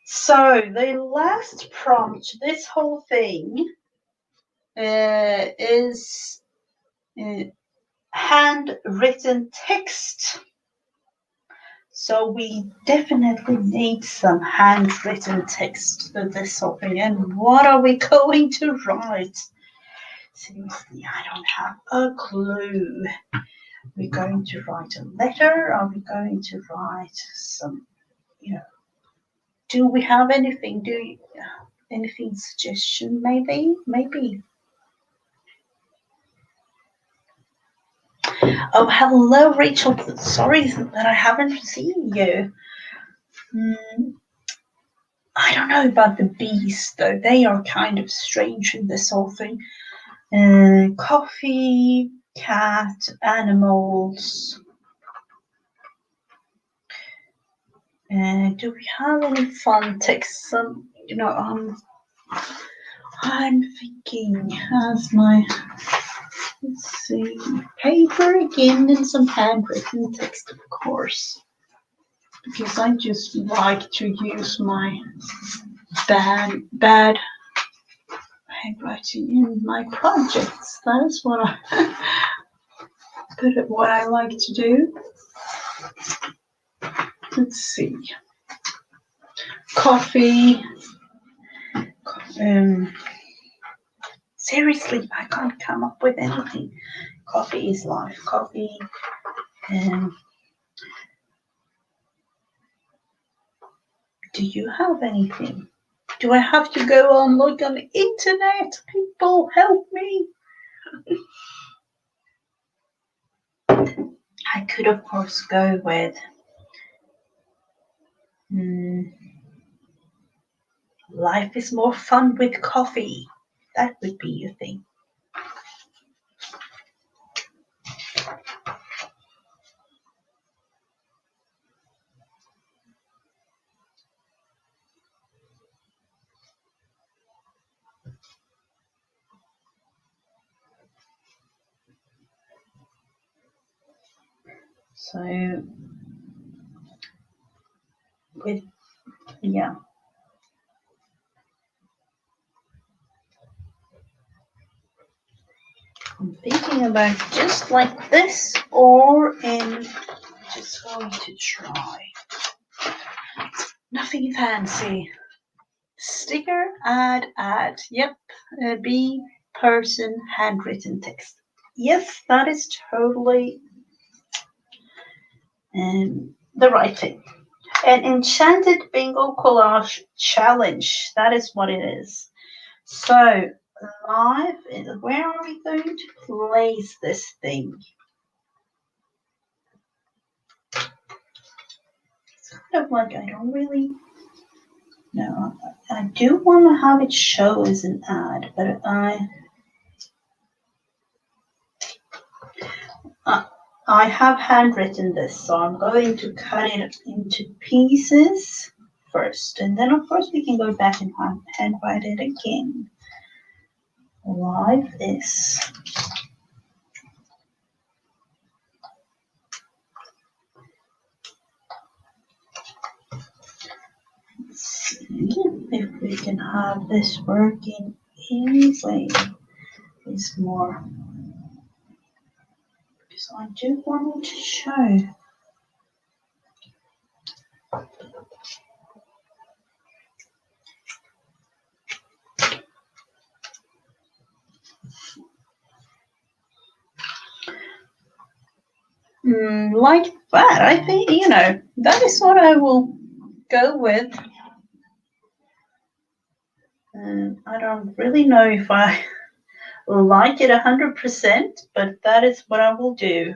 So the last prompt, this whole thing is handwritten text. So we definitely need some handwritten text for this whole thing. And what are we going to write? Seriously, I don't have a clue. We're going to write a letter. Are we going to write some, do we have anything? Anything suggestion maybe? Maybe. Oh, hello, Rachel. Sorry that I haven't seen you. I don't know about the bees, though. They are kind of strange in this whole thing. Coffee, cat, animals. Do we have any fun texts? I'm thinking as my, let's see, paper again and some handwritten text, of course. Because I just like to use my bad handwriting in my projects. That is what I like to do. Let's see. Coffee. Seriously, I can't come up with anything. Coffee is life. Coffee. Do you have anything? Do I have to go on look on the internet? People, help me. I could, of course, go with life is more fun with coffee. That would be your thing. So, yeah. I'm thinking about just like this or in just going to try. Nothing fancy. Sticker, add. Yep. Be person, handwritten text. Yes, that is totally the right thing. An Enchanted Bingo Collage Challenge. That is what it is. So, live, where are we going to place this thing? It's kind of like I don't really know. I do want to have it show as an ad, but I have handwritten this, so I'm going to cut it into pieces first, and then of course we can go back and handwrite it again. Live is. Let's see if we can have this working anyway. Is more, because I do want to show. Like that, I think, that is what I will go with. I don't really know if I like it 100%, but that is what I will do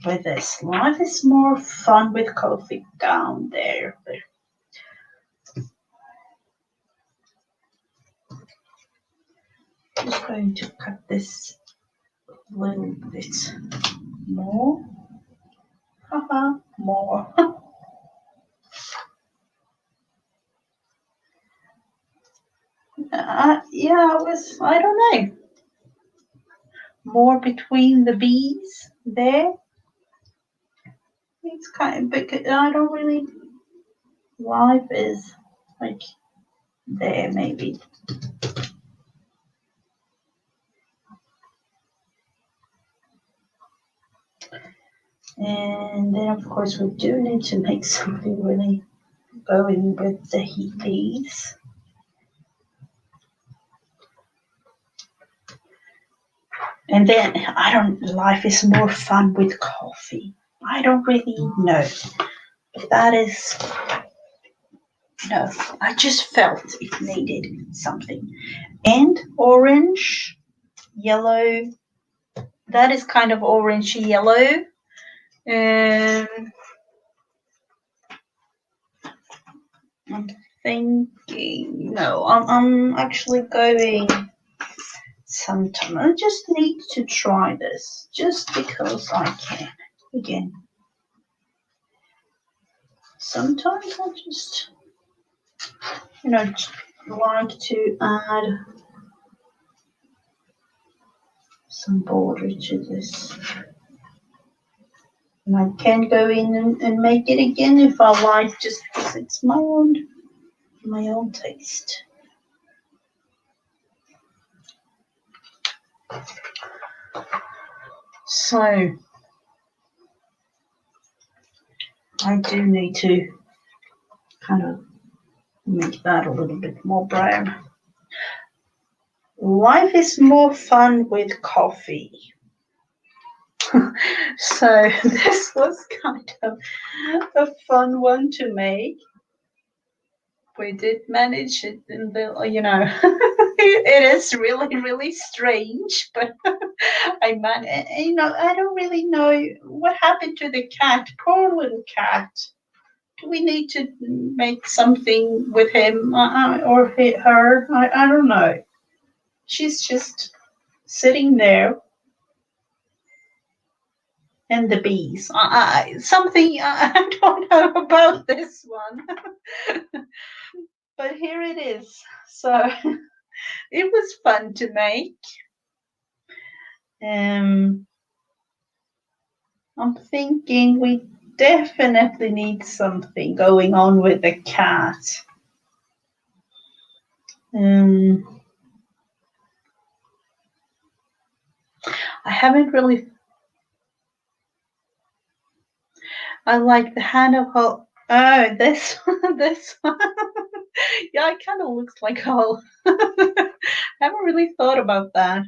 with this. Life is more fun with coffee down there. I'm just going to cut this a little bit more. Haha, more. Yeah, I don't know. More between the bees there. It's kind of, because I don't really, life is like there maybe. And then of course we do need to make something really going with the hippies. And then life is more fun with coffee. I don't really know, but that is, no, I just felt it needed something. And orange, yellow, that is kind of orange yellow. And I'm thinking, no, I'm actually going sometime. I just need to try this just because I can. Again, sometimes I just, like to add some border to this. And I can go in and make it again if I like, just because it's my own taste. So I do need to kind of make that a little bit more brown. Life is more fun with coffee. So this was kind of a fun one to make. We did manage it in the, it is really, really strange, but I don't really know what happened to the cat. Poor little cat. Do we need to make something with him or her? I don't know. She's just sitting there. And the bees. Something I don't know about this one. But here it is. So it was fun to make. I'm thinking we definitely need something going on with the cat. I haven't really. I like the hand of her. Oh, this one, this one. Yeah, it kind of looks like Hull. I haven't really thought about that.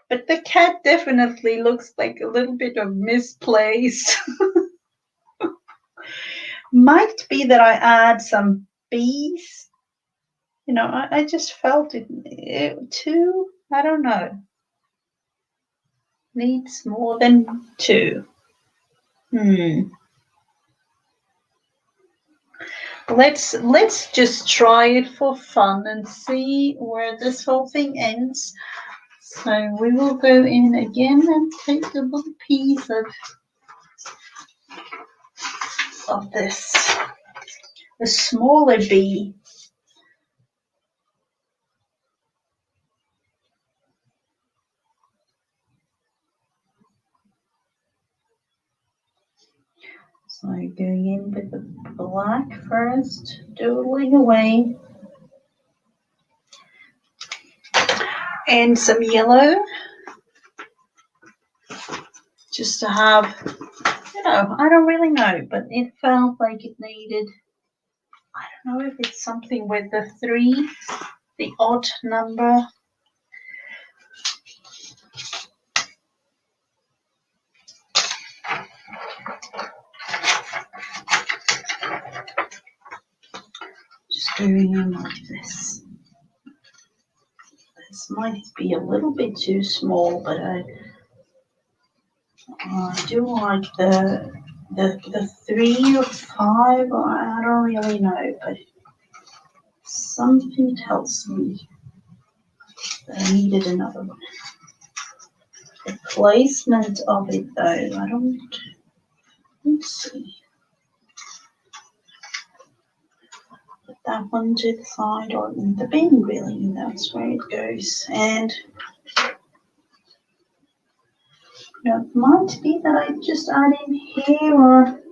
But the cat definitely looks like a little bit of misplaced. Might be that I add some bees. I just felt it too. I don't know. Needs more than two. Let's just try it for fun and see where this whole thing ends. So we will go in again and take a little piece of this, a smaller bee. So going in with the black first, doodling away. And some yellow. Just to have, I don't really know, but it felt like it needed, I don't know if it's something with the 3, the odd number. Just going in like this. This might be a little bit too small, but I do like the 3 or 5. I don't really know, but something tells me that I needed another one. The placement of it, though, let's see. Put that one to the side or in the bin, really. That's where it goes. And it might be that I just add in here, or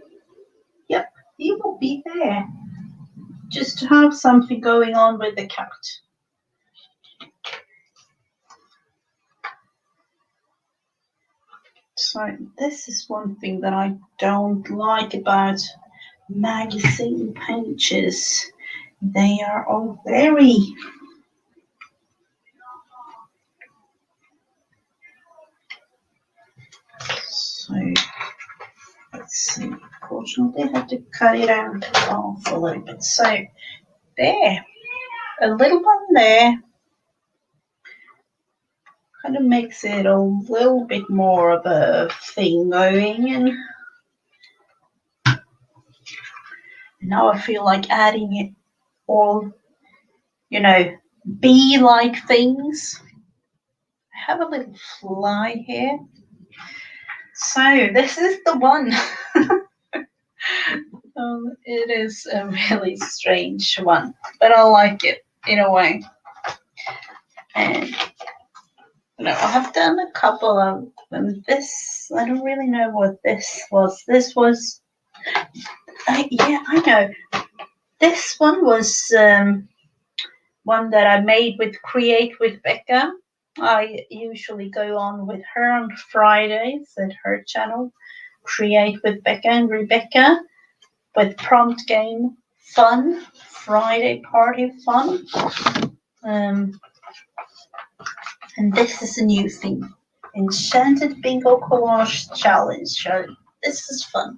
yep, it will be there. Just to have something going on with the cat. So this is one thing that I don't like about magazine pages. They are all very so let's see. Fortunately, I had to cut it out off a little bit. So there, a little one there. Kind of makes it a little bit more of a thing going, and now I feel like adding it all, bee-like things. I have a little fly here. So this is the one. It is a really strange one, but I like it in a way. And I have done a couple of them. This, I don't really know what this was. This was, yeah, I know. This one was one that I made with Create with Becca. I usually go on with her on Fridays at her channel, Create with Becca and Rebecca, with prompt game fun, Friday party fun. And this is a new thing, Enchanted Bingo Collage Challenge. So this is fun.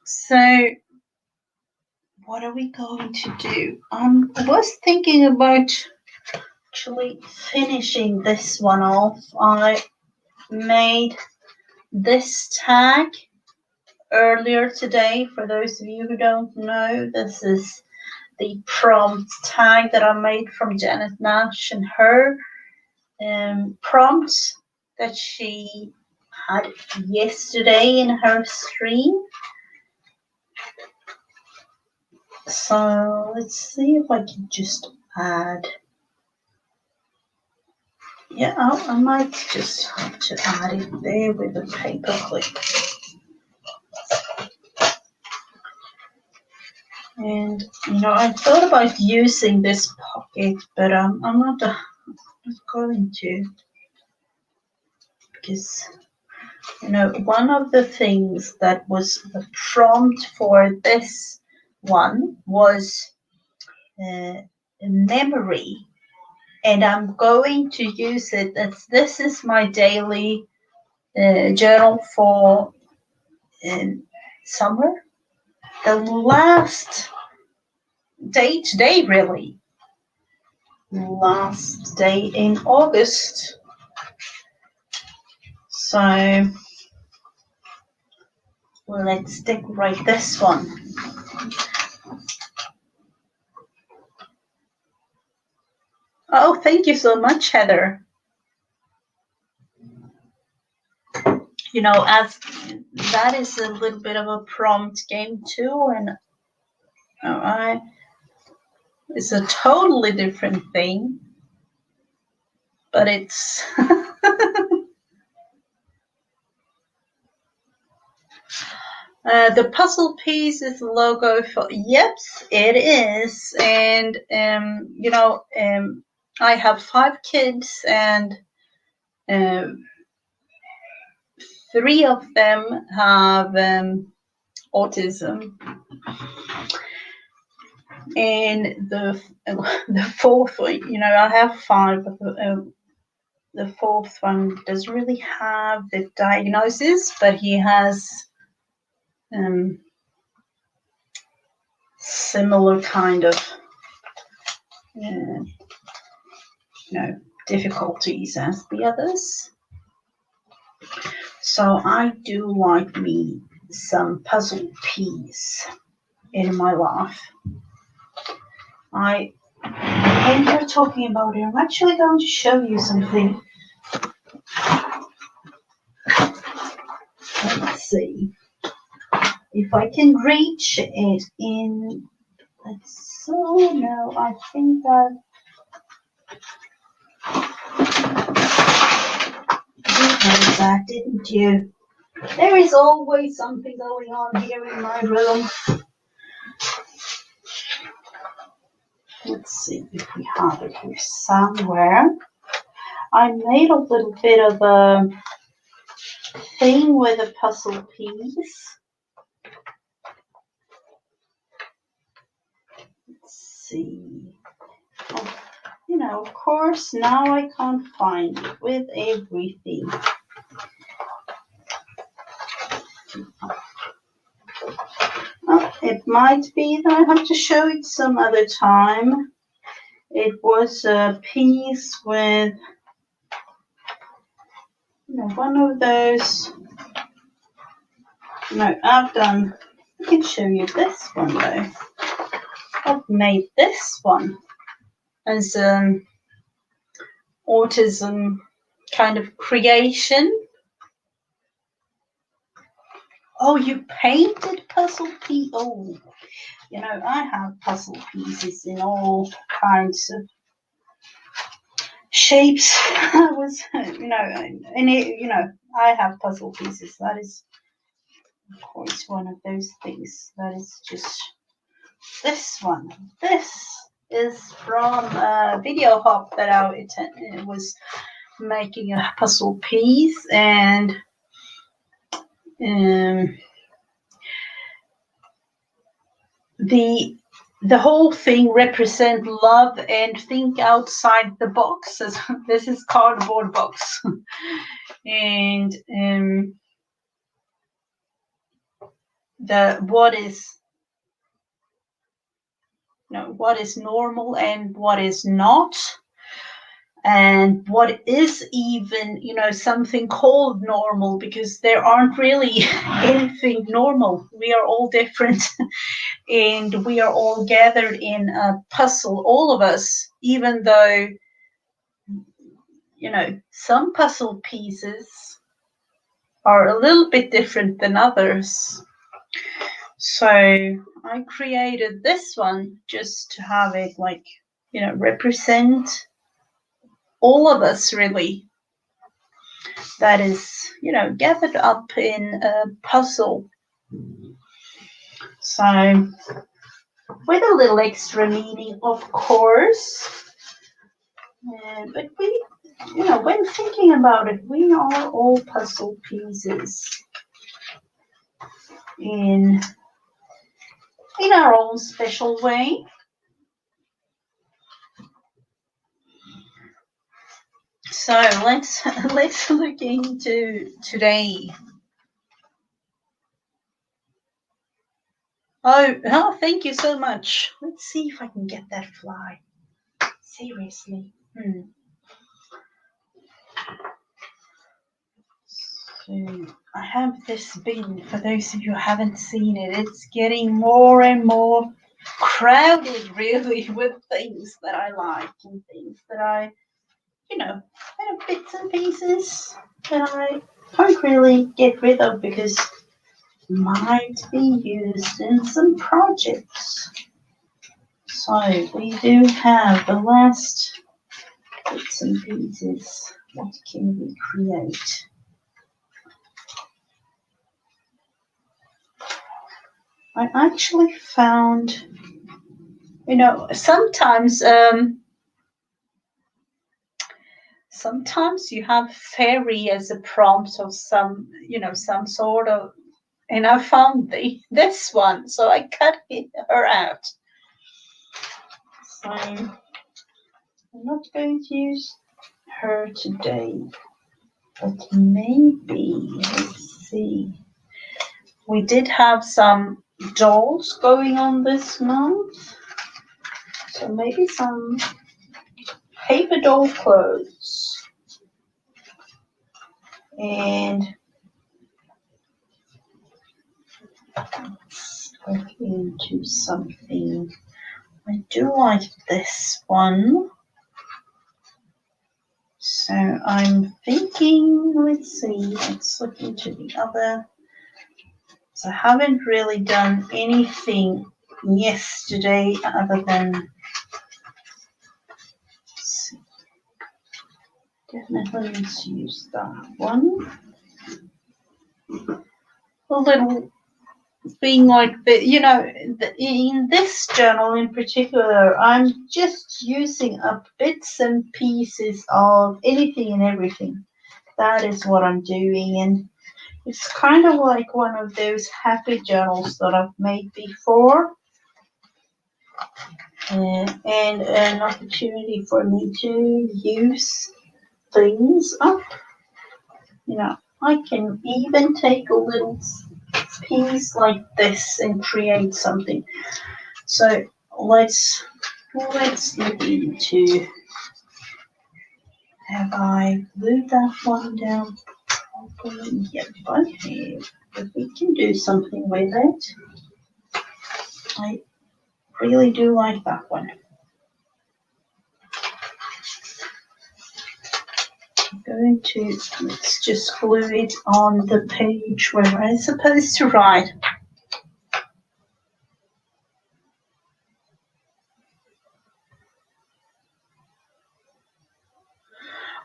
So what are we going to do? I was thinking about actually finishing this one off. I made this tag earlier today. For those of you who don't know, this is the prompt tag that I made from Janet Nash and her prompts that she had yesterday in her stream. So let's see if I can just add. Yeah, I might just have to add it there with a paperclip. And I thought about using this pocket, but I'm not going to, because one of the things that was the prompt for this one was memory, and I'm going to use it as this is my daily journal for summer. The last day today, really. Last day in August. So let's decorate this one. Oh, thank you so much, Heather. As that is a little bit of a prompt game too, and it's a totally different thing, but it's the puzzle piece is the logo for, yep, it is. And I have 5 kids, and 3 of them have autism, and the 4th one, I have 5, but the 4th one doesn't really have the diagnosis, but he has similar kind of difficulties as the others. So I do like me some puzzle piece in my life. When you're talking about it, I'm actually going to show you something. Let's see if I can reach it in. No, I think that you heard that, didn't you? There is always something going on here in my room. Let's see if we have it here somewhere. I made a little bit of a thing with a puzzle piece. Let's see. Oh, you know, of course, now I can't find it with everything. Oh, it might be that I have to show it some other time. It was a piece with, you know, one of those. No, I can show you this one though. I've made this one as an autism kind of creation. Oh, you painted puzzle piece. Oh, you know, I have puzzle pieces in all kinds of shapes. I was, you know, and it, you know, I have puzzle pieces. That is, of course, one of those things. That is just this one. This is from a video hop that I attended. It was making a puzzle piece, and the whole thing represent love and think outside the box. This is cardboard box, and what is normal and what is not, and what is even, you know, something called normal, because there aren't really anything normal. We are all different. And we are all gathered in a puzzle, all of us, even though, you know, some puzzle pieces are a little bit different than others. So I created this one just to have it, like, you know, represent all of us, really. That is, you know, gathered up in a puzzle. So with a little extra meaning, of course. But we, you know, when thinking about it, we are all puzzle pieces in our own special way. So let's look into today. Oh, thank you so much. Let's see if I can get that fly. Seriously. So I have this bin, for those of you who haven't seen it. It's getting more and more crowded, really, with things that I like and things that I, you know, kind of bits and pieces that I can't really get rid of because might be used in some projects. So we do have the last bits and pieces. What can we create? I actually found, you know, sometimes you have fairy as a prompt of some, you know, some sort of, and I found this one, so I cut her out. So I'm not going to use her today, but maybe, let's see. We did have some dolls going on this month, so maybe some paper doll clothes. And let's look into something. I do like this one. So I'm thinking, let's look into the other. So I haven't really done anything yesterday other than, definitely need to use that one. A little thing like that, you know, in this journal in particular, I'm just using up bits and pieces of anything and everything. That is what I'm doing, and It's kind of like one of those happy journals that I've made before. And an opportunity for me to use things up. You know, I can even take a little piece like this and create something. So let's look into, have I glued that one down properly? Yep, I have. But we can do something with it. I really do like that one. I'm going to, let's just glue it on the page where I'm supposed to write.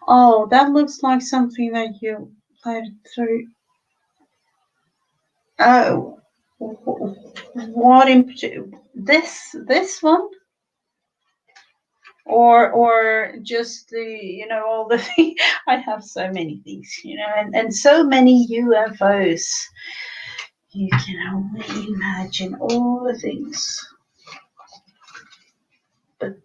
Oh, that looks like something that you played through. Oh, what in this one? Or just the all the things. I have so many things, and so many UFOs. You can only imagine all the things. But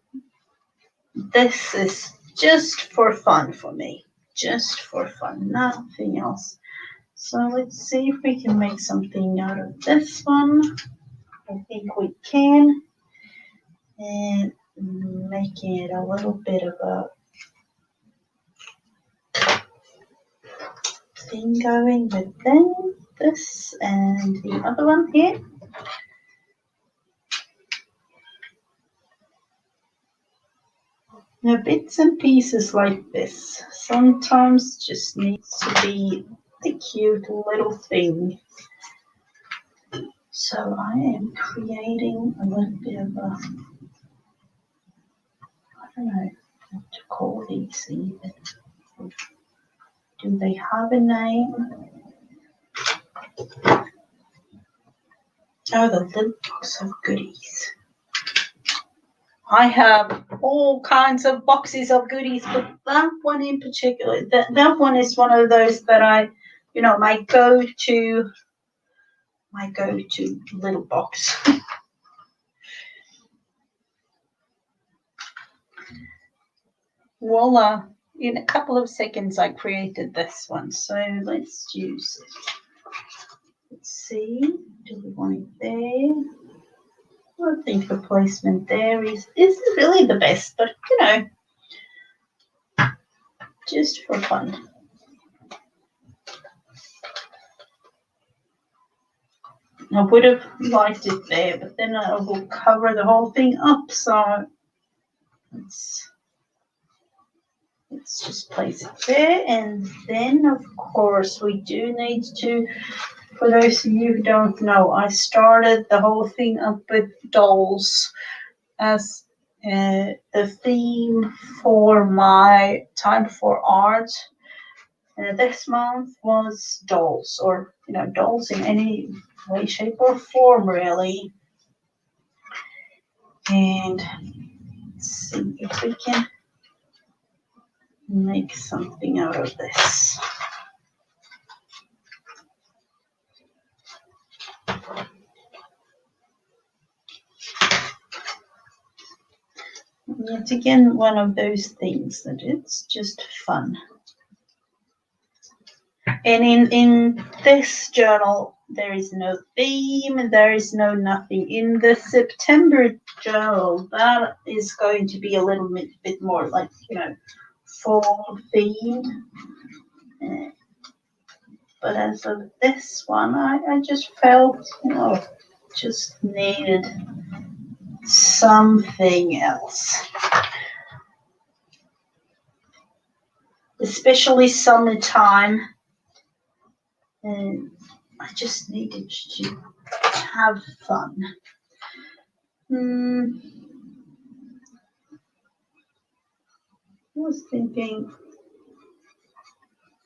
this is just for fun for me. Just for fun, nothing else. So let's see if we can make something out of this one. I think we can. And making it a little bit of a thing going with this and the other one here. Now bits and pieces like this sometimes just needs to be a cute little thing. So I am creating a little bit of a, I don't know what to call these even. Do they have a name? Oh, the little box of goodies. I have all kinds of boxes of goodies, but that one in particular, that one is one of those that I, my go-to little box. Voila! In a couple of seconds, I created this one. So let's use it. Let's see. Do we want it there? I think the placement there isn't really the best, but just for fun. I would have liked it there, but then I will cover the whole thing up. So let's just place it there. And then, of course, we do need to, for those of you who don't know, I started the whole thing up with dolls as the theme for my Time for Art. This month was dolls, or dolls in any way, shape, or form, really. And let's see if we can make something out of this. It's again one of those things that it's just fun. And in this journal, there is no theme, there is no nothing. In the September journal, that is going to be a little bit more like, fall themed. But as of this one, I just felt, just needed something else. Especially summertime. And I just needed to have fun. I was thinking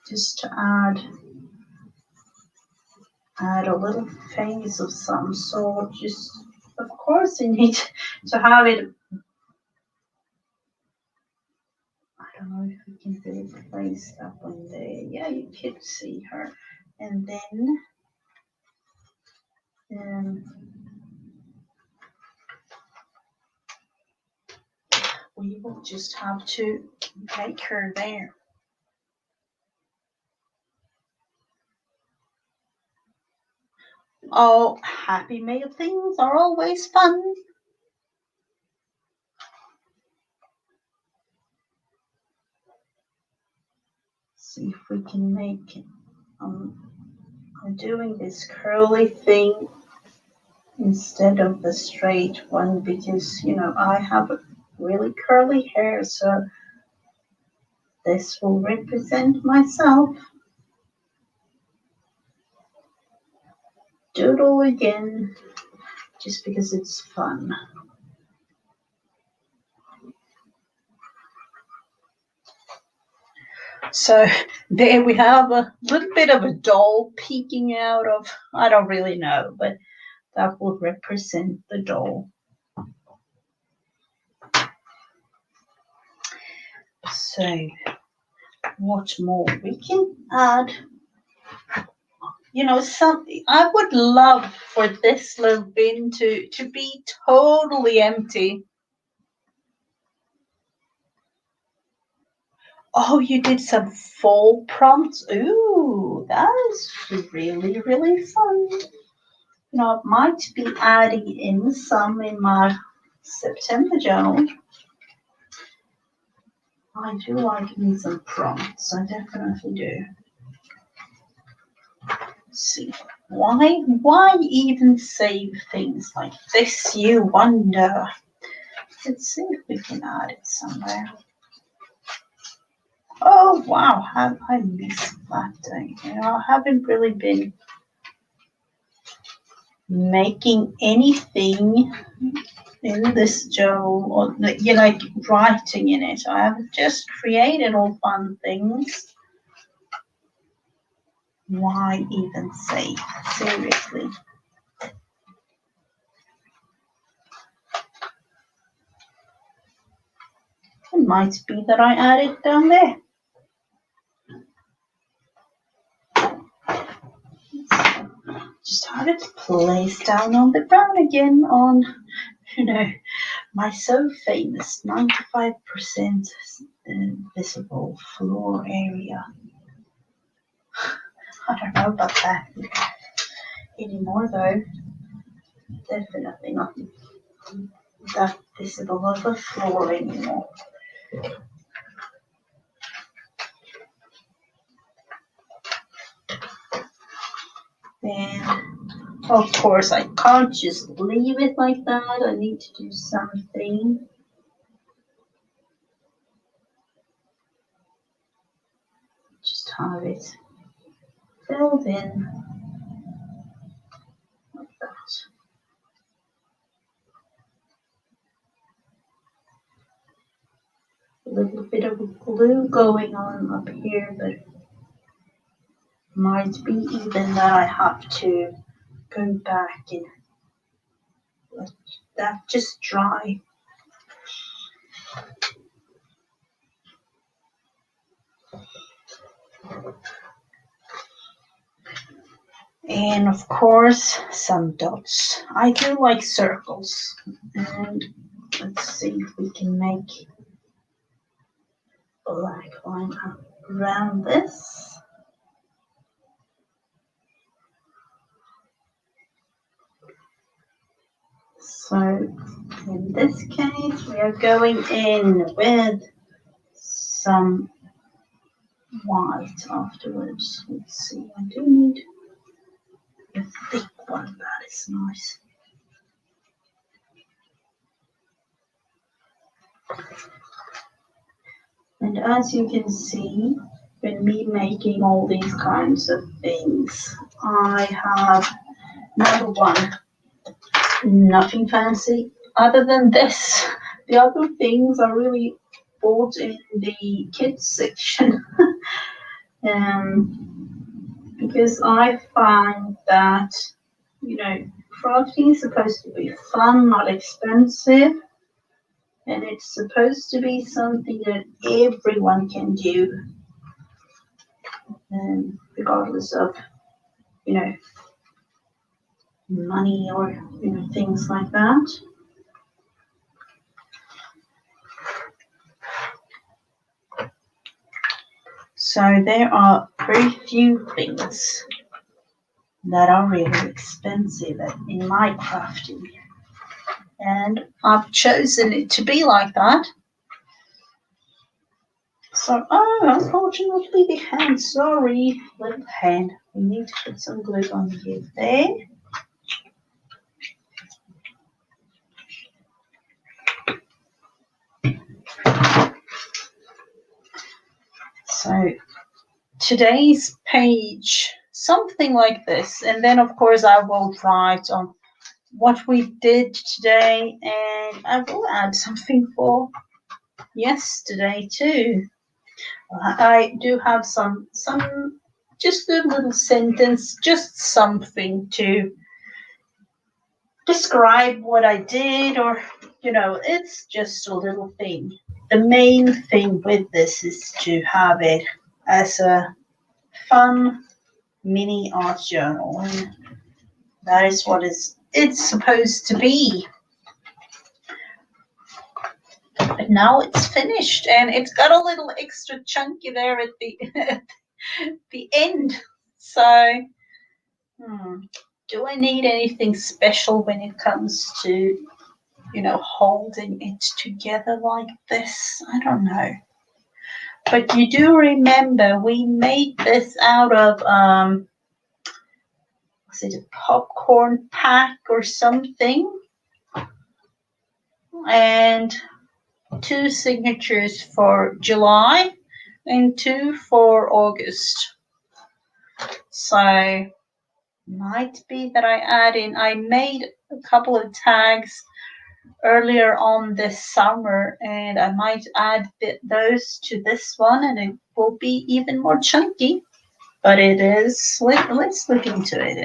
just to add a little phase of some sort. Just, of course, you need to have it. I don't know if we can really place that one there. Yeah, you can see her. And then we will just have to make her there. Oh, happy mail things are always fun. See if we can make it. I'm doing this curly thing instead of the straight one because, you know, I have really curly hair, so this will represent myself. Doodle again, just because it's fun. So there we have a little bit of a doll peeking out of, I don't really know, but that would represent the doll. So what more? We can add, you know, something. I would love for this little bin to be totally empty. Oh, you did some fall prompts. Ooh, that is really, really fun. You know, I might be adding in some in my September journal. I do like me some prompts. I definitely do. Let's see, why even save things like this, you wonder? Let's see if we can add it somewhere. Oh wow, have I missed that day? You know, I haven't really been making anything in this journal or, you know, like writing in it. I have just created all fun things. Why even save? Seriously. It might be that I add it down there. Just have it placed down on the ground again on, you know, my so famous 95% visible floor area. I don't know about that anymore though. Definitely not that visible of a floor anymore. And of course I can't just leave it like that. I need to do something. Just have it filled in like that. A little bit of glue going on up here, but might be even that I have to go back and let that just dry. And of course, some dots. I do like circles. And let's see if we can make a black line around this. So in this case, we are going in with some white afterwards. Let's see, I do need a thick one, that is nice. And as you can see, when me making all these kinds of things, I have number one, nothing fancy other than this. The other things are really bought in the kids section. Because I find that, you know, crafting is supposed to be fun, not expensive, and it's supposed to be something that everyone can do, regardless of you know, money or, you know, things like that. So there are very few things that are really expensive in my crafting. And I've chosen it to be like that. So, unfortunately the hand, sorry, little hand. We need to put some glue on here there. So, today's page, something like this. And then, of course, I will write on what we did today. And I will add something for yesterday too. I do have some just a little sentence, just something to describe what I did, or, you know, it's just a little thing. The main thing with this is to have it as a fun mini art journal, and that is what it's supposed to be. But now it's finished, and it's got a little extra chunky there at the end. So, do I need anything special when it comes to, you know, holding it together like this? I don't know. But you do remember we made this out of, was it a popcorn pack or something? And 2 signatures for July and 2 for August. So might be that I made a couple of tags earlier on this summer, and I might add those to this one, and it will be even more chunky. But it is, let's look into it.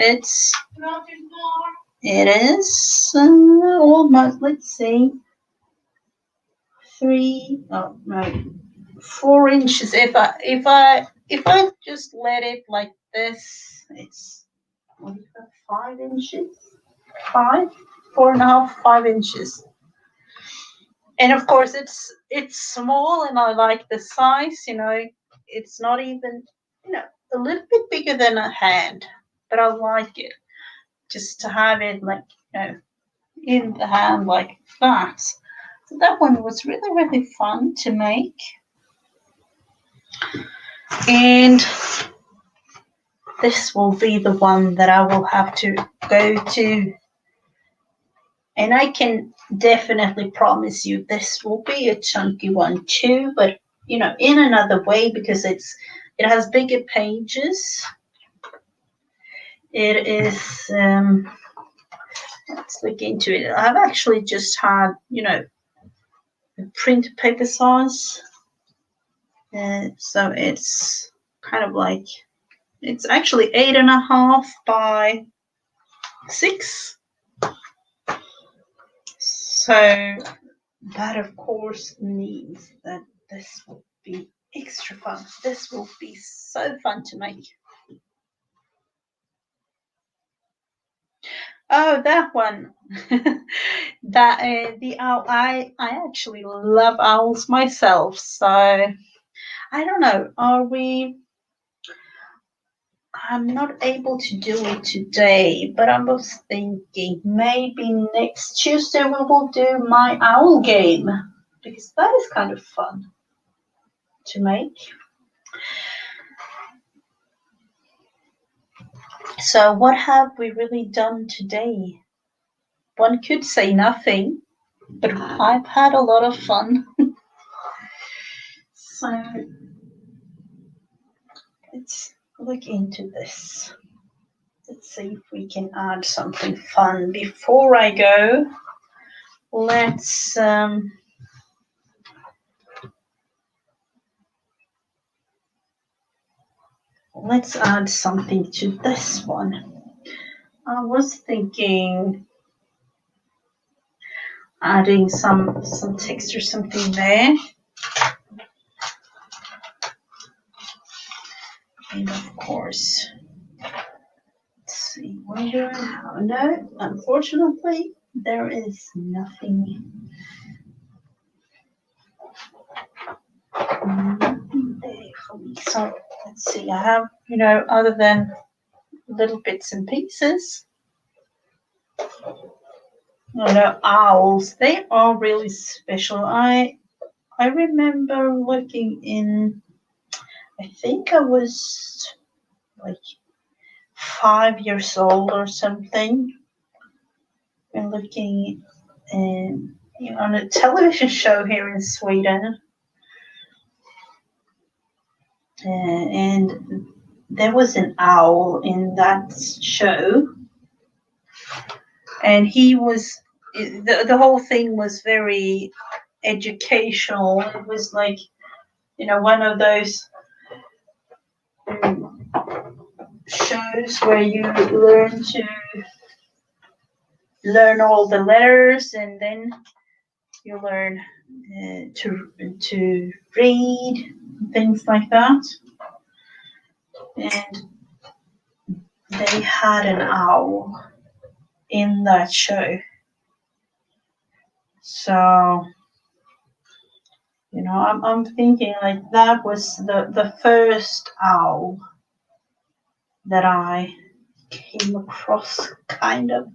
It is almost, let's see, 4 inches. If I just let it like this, it's 5 inches, 4.5, 5 inches. And of course it's small, and I like the size, you know, it's not even, you know, a little bit bigger than a hand, but I like it just to have it like, you know, in the hand like that. So that one was really, really fun to make. And this will be the one that I will have to go to. And I can definitely promise you this will be a chunky one too, but, you know, in another way, because it has bigger pages. It is, let's look into it. I've actually just had, you know, a print paper size. So it's kind of like, it's actually 8.5 by 6. So that, of course, means that this will be extra fun. This will be so fun to make. Oh, that one. That the owl. I actually love owls myself. So I don't know. I'm not able to do it today, but I was thinking maybe next Tuesday we will do my owl game, because that is kind of fun to make. So what have we really done today? One could say nothing, but I've had a lot of fun. So let's look into this. Let's see if we can add something fun. Before I go, let's add something to this one. I was thinking adding some text or something there. And of course, see. Wonder how. No, unfortunately, there is nothing. Nothing there for me. So let's see. I have, other than little bits and pieces. Owls. They are really special. I remember looking in. I think I was like 5 years old or something, and looking on a television show here in Sweden, and there was an owl in that show, and he was the whole thing was very educational. It was like one of those shows where you learn all the letters, and then you learn to read, things like that. And they had an owl in that show. So, I'm thinking like that was the first owl that I came across, kind of.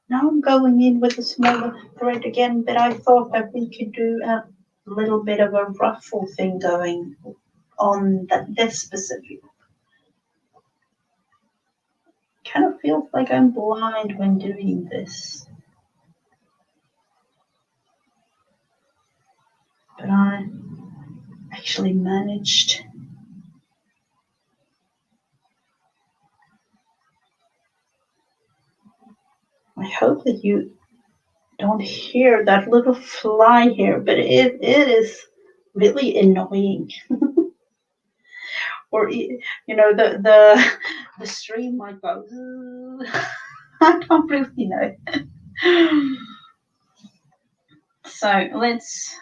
Now I'm going in with a smaller thread again, but I thought that we could do a little bit of a ruffle thing going on this specific. Kind of feels like I'm blind when doing this. But I actually managed. I hope that you don't hear that little fly here, but it is really annoying. Or the stream might go. I don't really know. So let's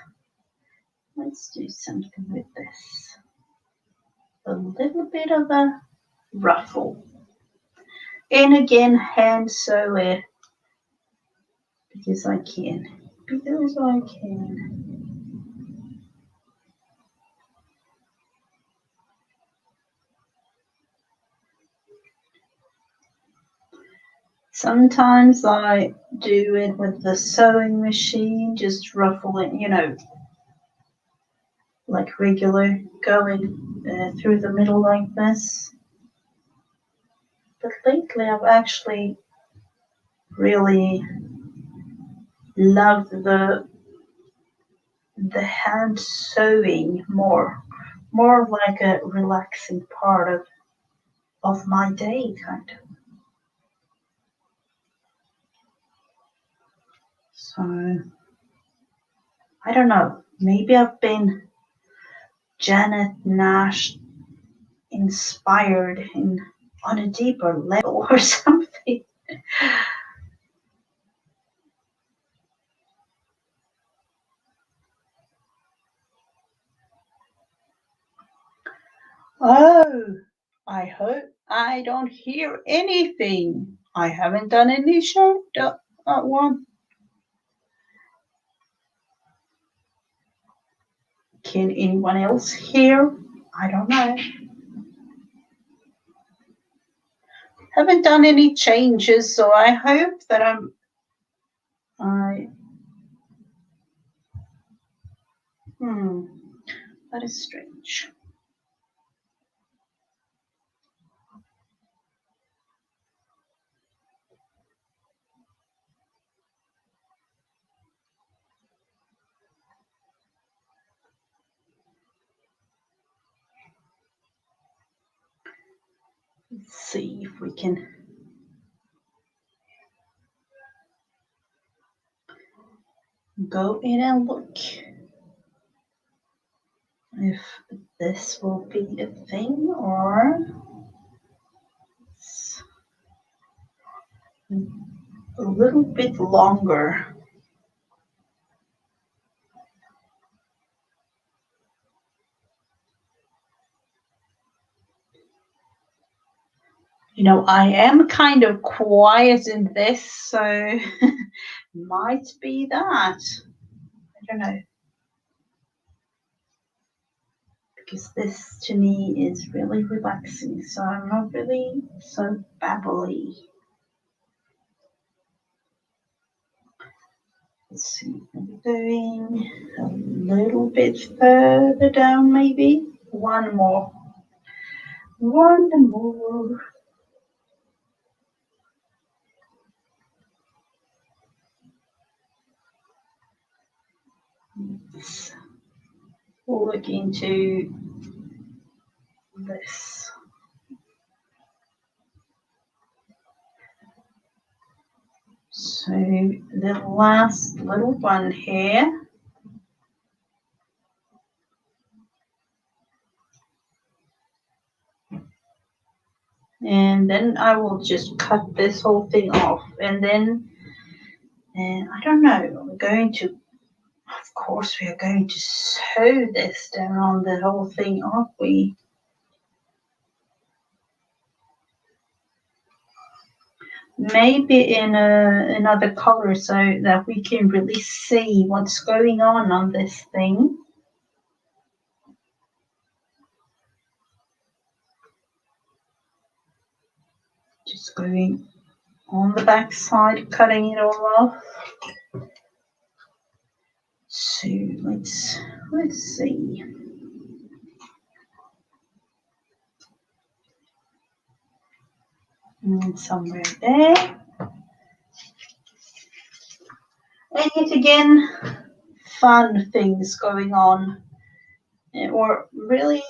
do something with this. A little bit of a ruffle. And again, hand sew it because I can. Because I can. Sometimes I do it with the sewing machine, just ruffle it, like regular, going through the middle like this. But lately I've actually really loved the hand sewing more like a relaxing part of my day, kind of. So I don't know, maybe I've been Janet Nash inspired on a deeper level or something. Oh, I hope I don't hear anything. I haven't done any show one. Can anyone else hear? I don't know. Haven't done any changes, so I hope that that is strange. Let's see if we can go in and look if this will be a thing or a little bit longer. You know, I am kind of quiet in this, so might be that. I don't know. Because this to me is really relaxing, so I'm not really so babbly. Let's see, I'm going a little bit further down, maybe. One more. One more. We'll look into this. So the last little one here. And then I will just cut this whole thing off. And then, I don't know, we're going to, of course, we are going to sew this down on the whole thing, aren't we? Maybe in another color so that we can really see what's going on this thing. Just going on the back side, cutting it all off. So let's see. And somewhere there. And yet again, fun things going on, or really,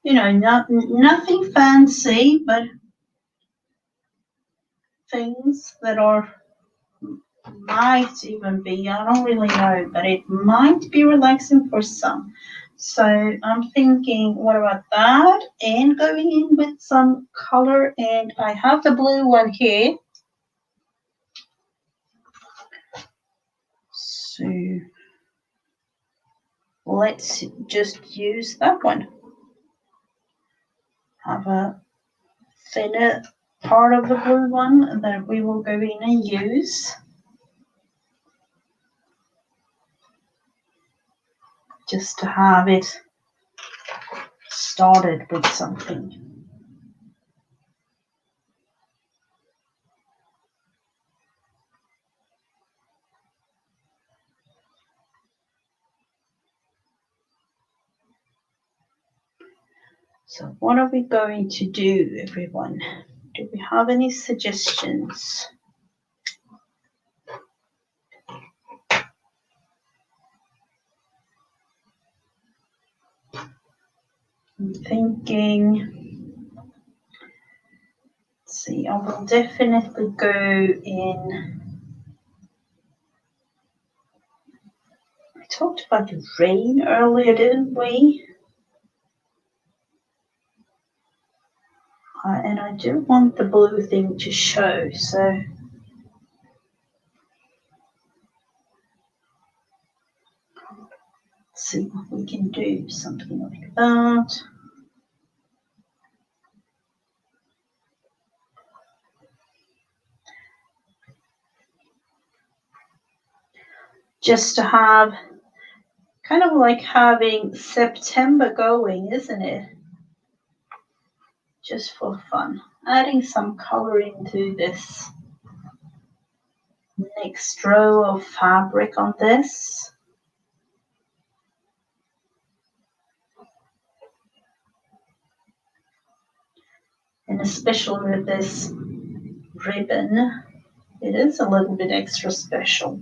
you know, nothing fancy, but things that are might even be, I don't really know, but it might be relaxing for some. So I'm thinking, what about that? And going in with some color, and I have the blue one here. So let's just use that one. Have a thinner part of the blue one that we will go in and use. Just to have it started with something. So what are we going to do, everyone? Do we have any suggestions? I'm thinking, let's see, I will definitely go in. I talked about the rain earlier, didn't we? And I do want the blue thing to show, so let's see what we can do, something like that. Just to have, kind of like having September going, isn't it? Just for fun. Adding some color into this next row of fabric on this. And especially with this ribbon, it is a little bit extra special.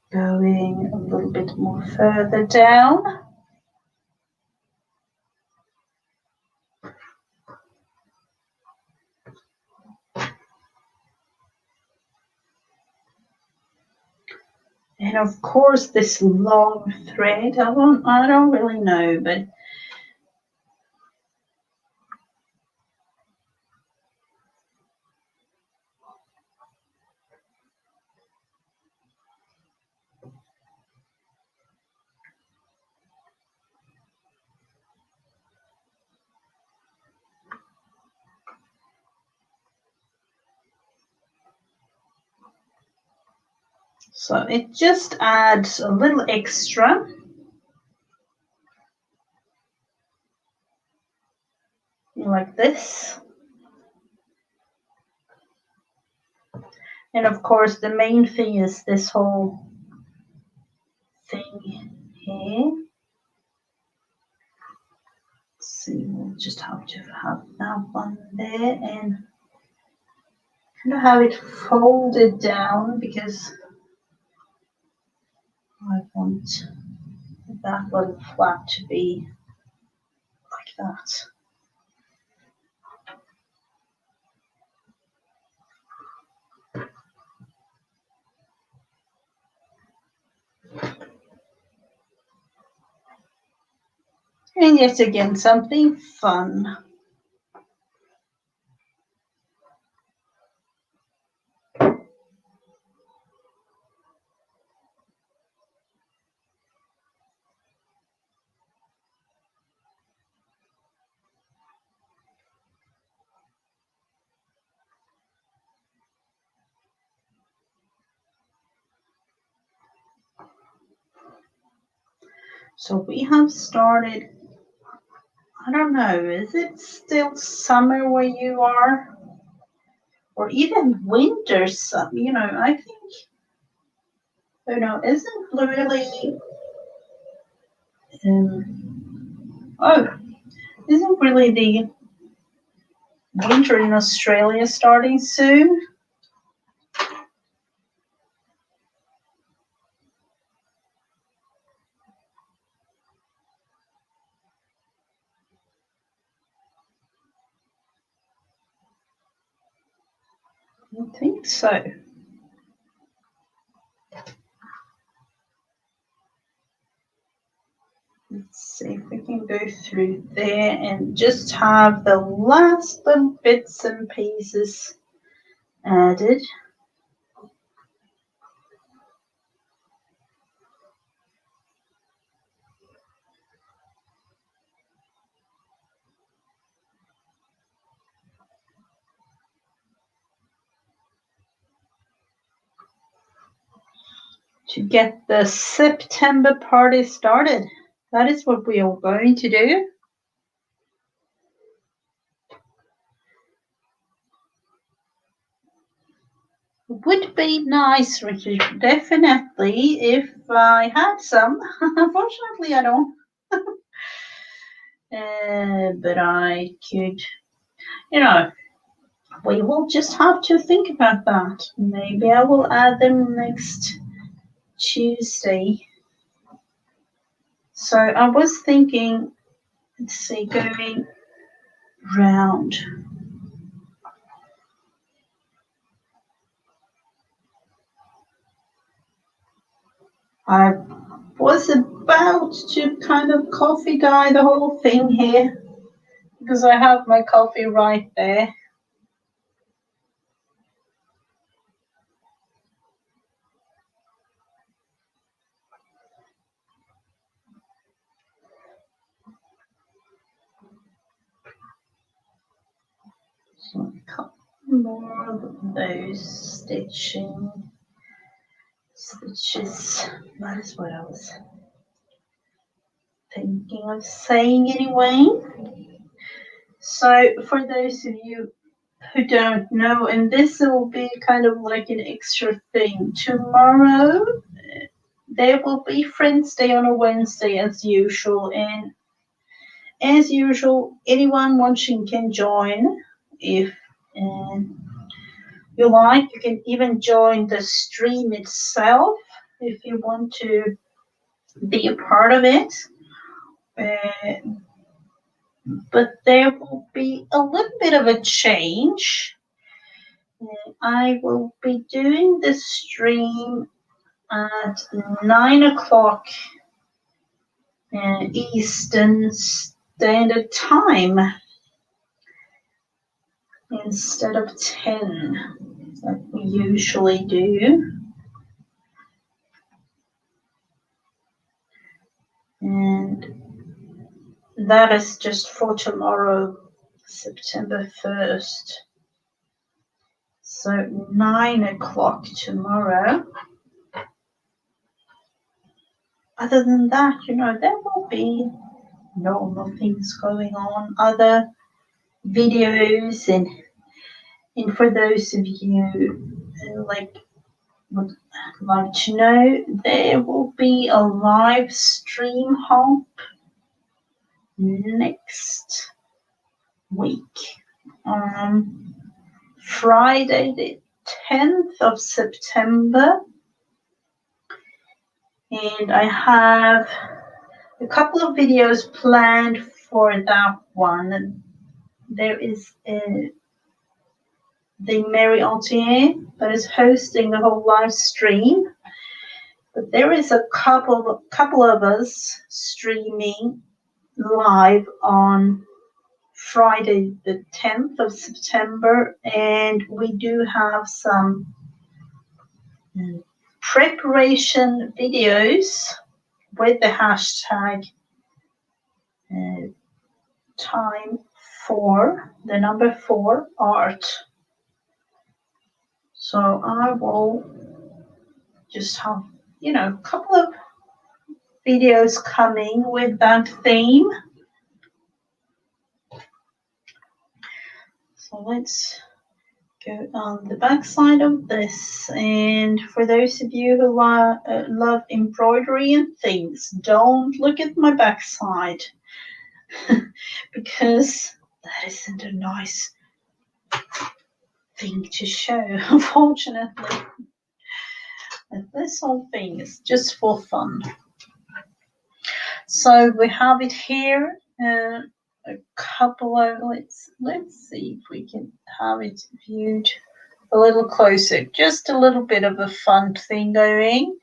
Going a little bit more further down. And of course this long thread, I don't really know, but So it just adds a little extra. Like this. And of course the main thing is this whole thing here. So we'll just have to have that one there and kind of have it folded down because I want that little flap to be like that. And yet again, something fun. So we have started, I don't know, is it still summer where you are? Or even winter, you know, I think, you know, isn't really, isn't really the winter in Australia starting soon? I think so. Let's see if we can go through there and just have the last little bits and pieces added. To get the September party started. That is what we are going to do. Would be nice, Richard, definitely, if I had some. Unfortunately, I don't. But I could, you know, we will just have to think about that. Maybe I will add them next Tuesday. So I was thinking, let's see, going round. I was about to kind of coffee dye the whole thing here because I have my coffee right there. So a couple more of those stitches. That is what I was thinking of saying anyway. So for those of you who don't know, and this will be kind of like an extra thing, tomorrow there will be Friends Day on a Wednesday as usual, and as usual anyone watching can join if you like. You can even join the stream itself if you want to be a part of it. But there will be a little bit of a change. I will be doing the stream at 9 o'clock Eastern Standard Time instead of 10 like we usually do. And that is just for tomorrow, September 1st. So 9 o'clock tomorrow. other than that, there will be normal things going on, other videos, and for those of you would like to know, there will be a live stream hop next week on Friday the 10th of September, and I have a couple of videos planned for that one. There is the Mary Entier that is hosting the whole live stream, but there is a couple of us streaming live on Friday the 10th of September, and we do have some preparation videos with the hashtag time for the number 4 art. So I will just have a couple of videos coming with that theme. So let's go on the back side of this, and for those of you who love embroidery and things, don't look at my backside because that isn't a nice thing to show, unfortunately. And this whole thing is just for fun. So we have it here, a couple of, let's see if we can have it viewed a little closer. Just a little bit of a fun thing going.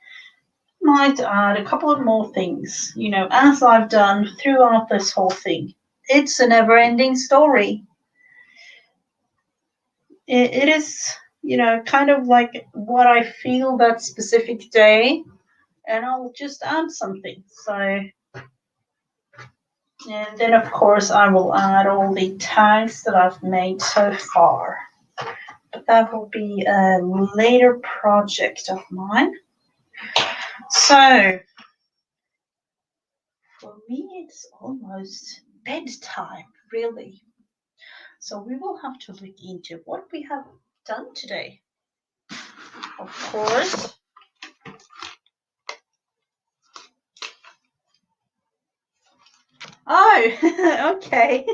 Might add a couple of more things, as I've done throughout this whole thing. It's a never-ending story. It is, kind of like what I feel that specific day, and I'll just add something. So, and then of course I will add all the tags that I've made so far. But that will be a later project of mine. So, for me, it's almost bedtime, really. So we will have to look into what we have done today. Of course, oh, okay.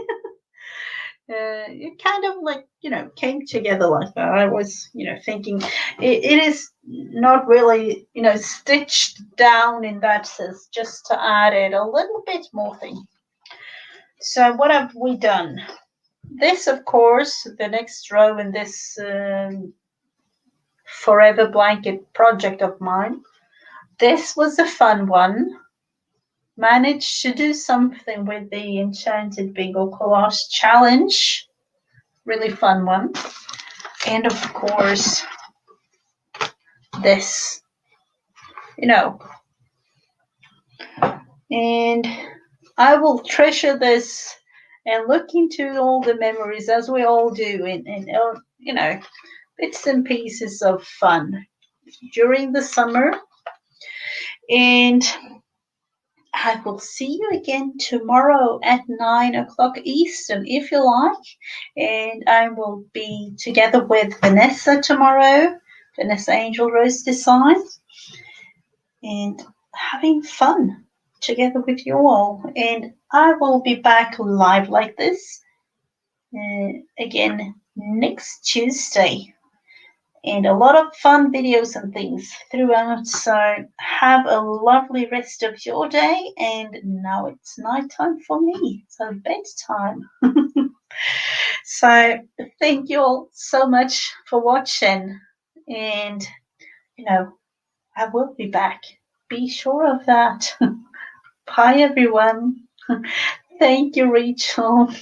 It kind of came together like that. I was, thinking it is not really, stitched down in that sense, just to add it a little bit more thing. So what have we done? This, of course, the next row in this forever blanket project of mine. This was a fun one. Managed to do something with the Enchanted Bingo Collage challenge. Really fun one. And of course, this, And I will treasure this and look into all the memories as we all do, and bits and pieces of fun during the summer. And I will see you again tomorrow at 9 o'clock Eastern, if you like. And I will be together with Vanessa tomorrow, Vanessa Angel Rose Design, and having fun together with you all. And I will be back live like this again next Tuesday. And a lot of fun videos and things throughout. So have a lovely rest of your day. And now it's nighttime for me. So bedtime. So thank you all so much for watching. And, I will be back. Be sure of that. Bye, everyone. Thank you, Rachel.